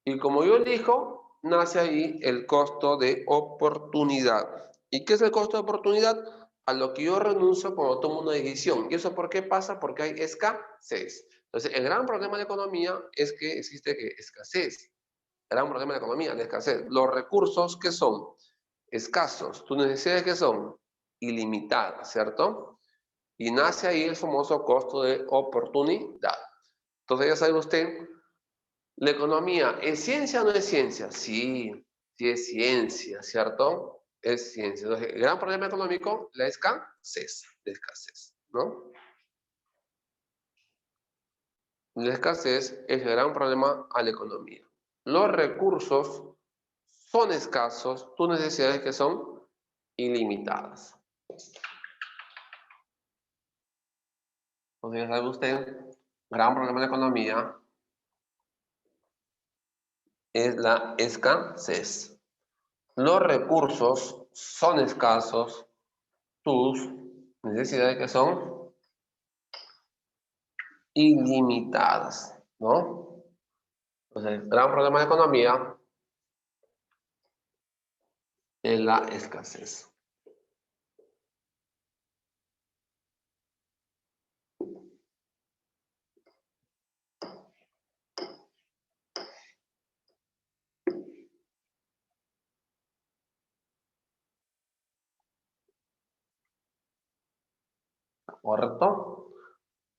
Y como yo elijo, nace ahí el costo de oportunidad. ¿Y qué es el costo de oportunidad? A lo que yo renuncio cuando tomo una decisión. ¿Y eso por qué pasa? Porque hay escasez. Entonces, el gran problema de la economía es que existe escasez. El gran problema de la economía, la escasez. Los recursos que son escasos, tus necesidades que son ilimitadas, ¿cierto? Y nace ahí el famoso costo de oportunidad. Entonces, ya sabe usted, la economía, ¿es ciencia o no es ciencia? Sí, sí es ciencia, ¿cierto? Es ciencia. Entonces, el gran problema económico, la escasez, ¿no? La escasez es el gran problema a la economía. Los recursos son escasos, tus necesidades que son ilimitadas. Entonces, ya sabe usted, gran problema de la economía es la escasez. Los recursos son escasos, tus necesidades que son ilimitadas, ¿no? Entonces, el gran problema de la economía es la escasez. ¿Correcto?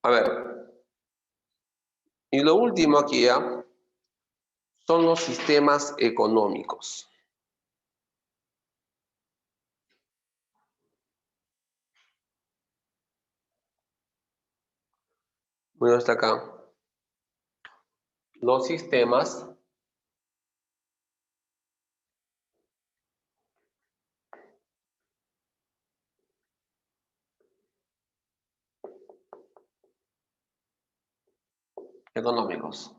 A ver. Y lo último aquí ya son los sistemas económicos. Bueno, hasta acá. Los sistemas económicos.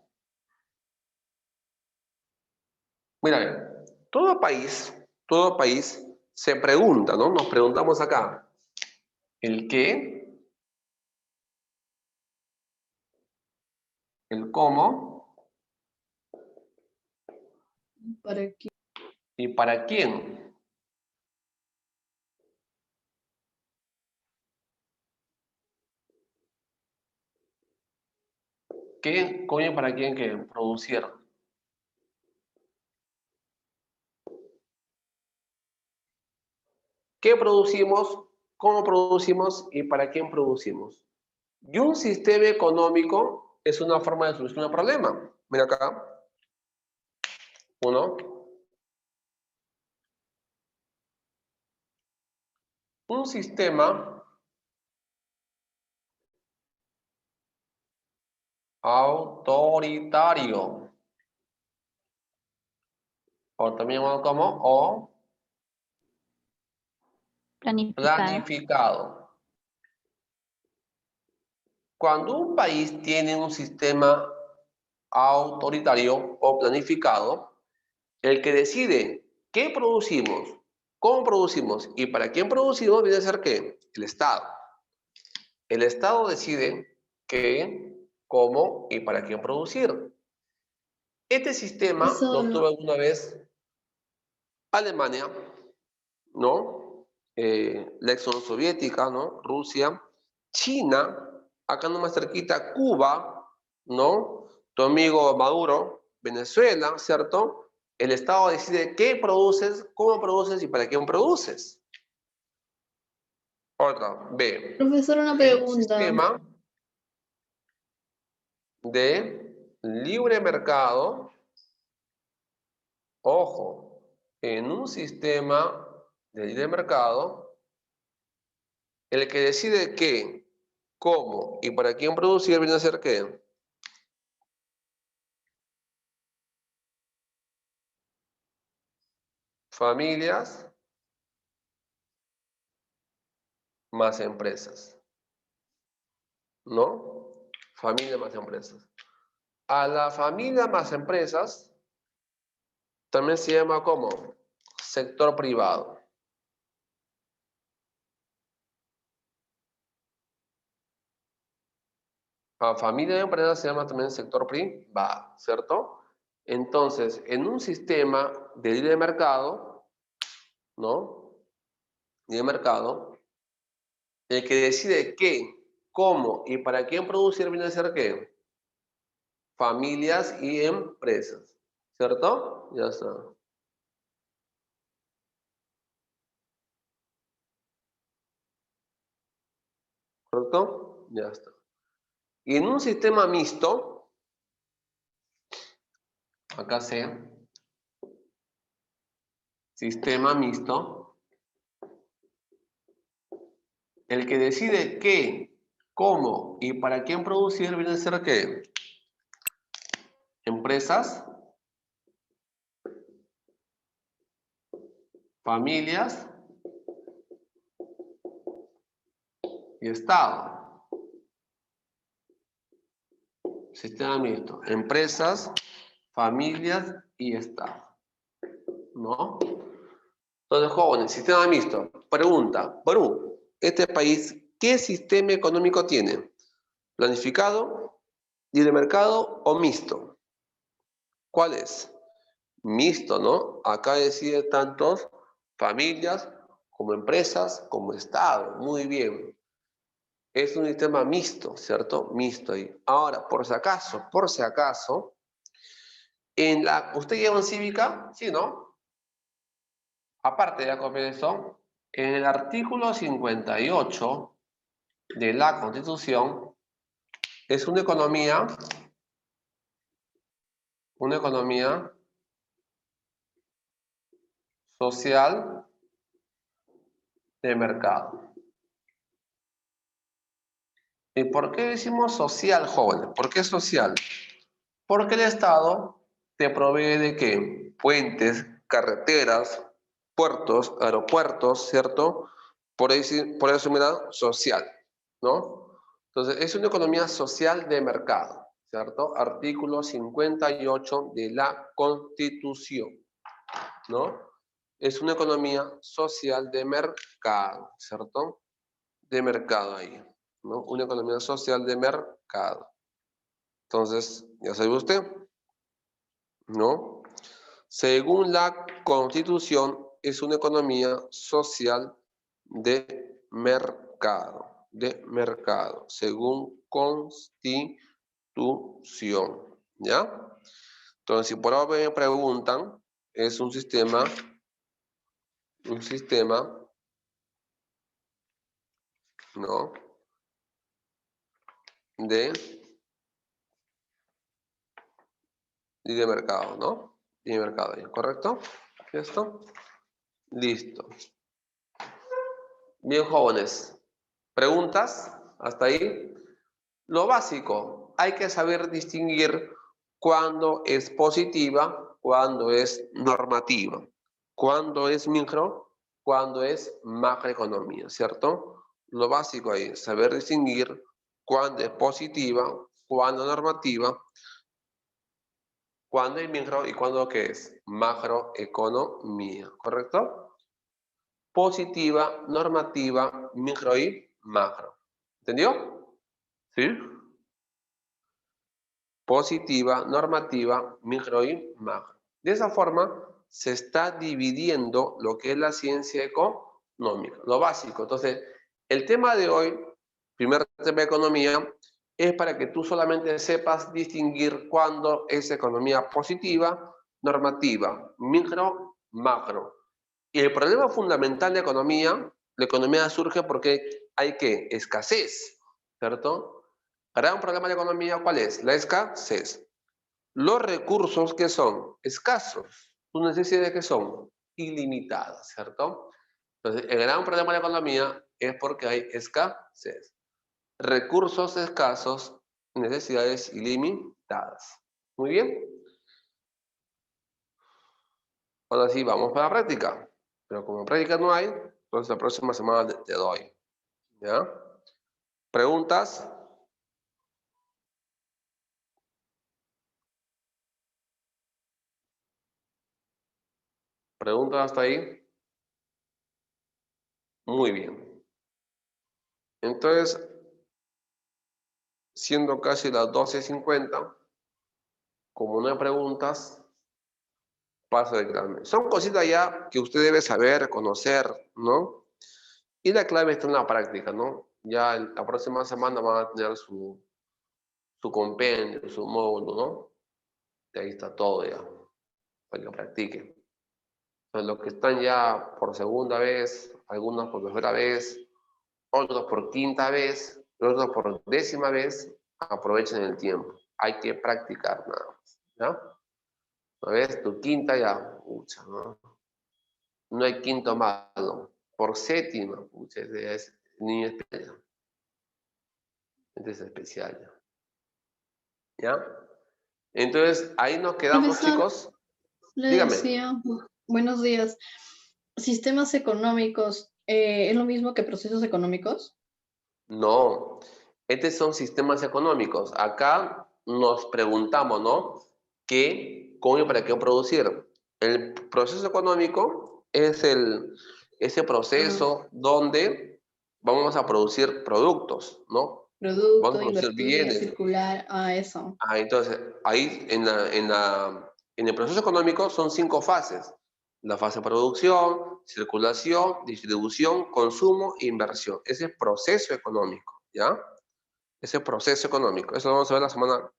Mira, bien, todo país se pregunta, ¿no? Nos preguntamos acá, ¿el qué? ¿El cómo? ¿Para qué? ¿Y para quién? ¿Qué? ¿Cómo y para quién? ¿Qué? Producir. ¿Qué producimos? ¿Cómo producimos? ¿Y para quién producimos? Y un sistema económico es una forma de solucionar un problema. Mira acá. Uno. Un sistema autoritario. O también llamado como planificado. Cuando un país tiene un sistema autoritario o planificado, el que decide qué producimos, cómo producimos y para quién producimos viene a ser ¿qué? El Estado. El Estado decide qué, cómo y para quién producir. Este sistema Eso lo no. tuvo alguna vez Alemania, ¿no? La ex Unión Soviética, ¿no? Rusia, China, acá nomás cerquita, Cuba, ¿no? Tu amigo Maduro, Venezuela, ¿cierto? El Estado decide qué produces, cómo produces y para quién produces. Otra, B. Profesor, una En un pregunta. sistema de libre mercado, ojo, en un sistema de libre mercado, el que decide qué, cómo y para quién producir viene a ser qué. Familias más empresas, ¿no? Familia más empresas. A la familia más empresas también se llama como sector privado. A familia de empresas se llama también sector privado, ¿cierto? Entonces, en un sistema de libre mercado, ¿no? Libre mercado, el que decide qué, cómo y para quién producir viene a ser qué? Familias y empresas, ¿cierto? Ya está. ¿Correcto? Ya está. Y en un sistema mixto, acá sea, sistema mixto, el que decide qué, cómo y para quién producir viene a ser qué? Empresas, familias y Estado. Sistema mixto. Empresas, familias y Estado. ¿No? Entonces, jóvenes, sistema mixto. Pregunta, Perú, este país, ¿qué sistema económico tiene? ¿Planificado, libre mercado o mixto? ¿Cuál es? Mixto, ¿no? Acá decide tantos familias como empresas como Estado. Muy bien. Es un sistema mixto, ¿cierto? Mixto ahí. Ahora, por si acaso, ¿usted lleva en cívica? Sí, ¿no? Aparte de la copia de eso, en el artículo 58 de la Constitución, es una economía social de mercado. ¿Y por qué decimos social, jóvenes? ¿Por qué social? Porque el Estado te provee de qué? Puentes, carreteras, puertos, aeropuertos, ¿cierto? Por eso mira, social, ¿no? Entonces, es una economía social de mercado, ¿cierto? Artículo 58 de la Constitución, ¿no? Es una economía social de mercado, ¿cierto? De mercado ahí, ¿no? Una economía social de mercado. Entonces, ya sabe usted, ¿no? Según la Constitución, es una economía social de mercado, según Constitución, ¿ya? Entonces, si por ahora me preguntan, es un sistema, ¿no? De mercado, ¿no? Y de mercado, ¿correcto? ¿Esto? Listo. Bien, jóvenes. ¿Preguntas? ¿Hasta ahí? Lo básico, hay que saber distinguir cuándo es positiva, cuándo es normativa, cuándo es micro, cuándo es macroeconomía, ¿cierto? Lo básico ahí, saber distinguir cuándo es positiva, cuándo es normativa, cuándo es micro y cuándo que es macroeconomía, ¿correcto? Positiva, normativa, micro y macro. ¿Entendió? ¿Sí? Positiva, normativa, micro y macro. De esa forma se está dividiendo lo que es la ciencia económica, lo básico. Entonces, el tema de hoy, primer tema de economía, es para que tú solamente sepas distinguir cuándo es economía positiva, normativa, micro, macro. Y el problema fundamental de la economía surge porque hay que escasez, ¿cierto? Gran problema de la economía, ¿cuál es? La escasez. Los recursos que son escasos, tus necesidades que son ilimitadas, ¿cierto? Entonces, el gran problema de la economía es porque hay escasez. Recursos escasos, necesidades ilimitadas. Muy bien. Ahora sí, vamos para la práctica. Pero como práctica no hay, entonces la próxima semana te doy. ¿Ya? ¿Preguntas? ¿Preguntas hasta ahí? Muy bien. Entonces, siendo casi las 12:50, como no hay preguntas, paso el examen. Son cositas ya que usted debe saber, conocer, ¿no? Y la clave está en la práctica, ¿no? Ya la próxima semana van a tener su compendio, su módulo, ¿no? Y ahí está todo ya, para que practique. Entonces, los que están ya por segunda vez, algunos por primera vez, otros por quinta vez, otros por 10ª vez, aprovechen el tiempo. Hay que practicar nada más, ¿ya? Una vez tu quinta ya, pucha, ¿no? No hay quinto malo. Por 7ª, pucha, ese es niño especial. Este es especial ya. ¿Ya? Entonces, ahí nos quedamos, Profesor, chicos. le Dígame. decía, buenos días. ¿Sistemas económicos es lo mismo que procesos económicos? No, estos son sistemas económicos. Acá nos preguntamos, ¿no? ¿Qué, cómo y para qué producir? El proceso económico es ese proceso donde vamos a producir productos, ¿no? Vamos Producto, a producir invertir, bienes. circular, eso. Entonces, ahí en el proceso económico son 5 fases. La fase de producción, circulación, distribución, consumo e inversión. Ese es proceso económico, ¿ya? Ese proceso económico. Eso lo vamos a ver la semana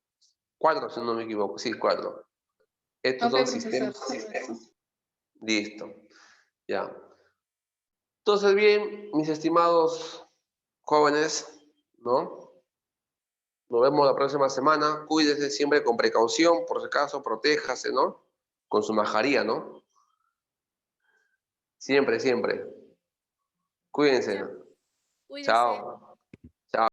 4, si no me equivoco. Sí, 4. Estos Ok, son profesor. sistemas. Listo, ya. Entonces, bien, mis estimados jóvenes, ¿no? Nos vemos la próxima semana. Cuídese siempre con precaución, por si acaso, protéjase, ¿no? Con su majaría, ¿no? Siempre, siempre. Cuídense. Cuídese. Chao.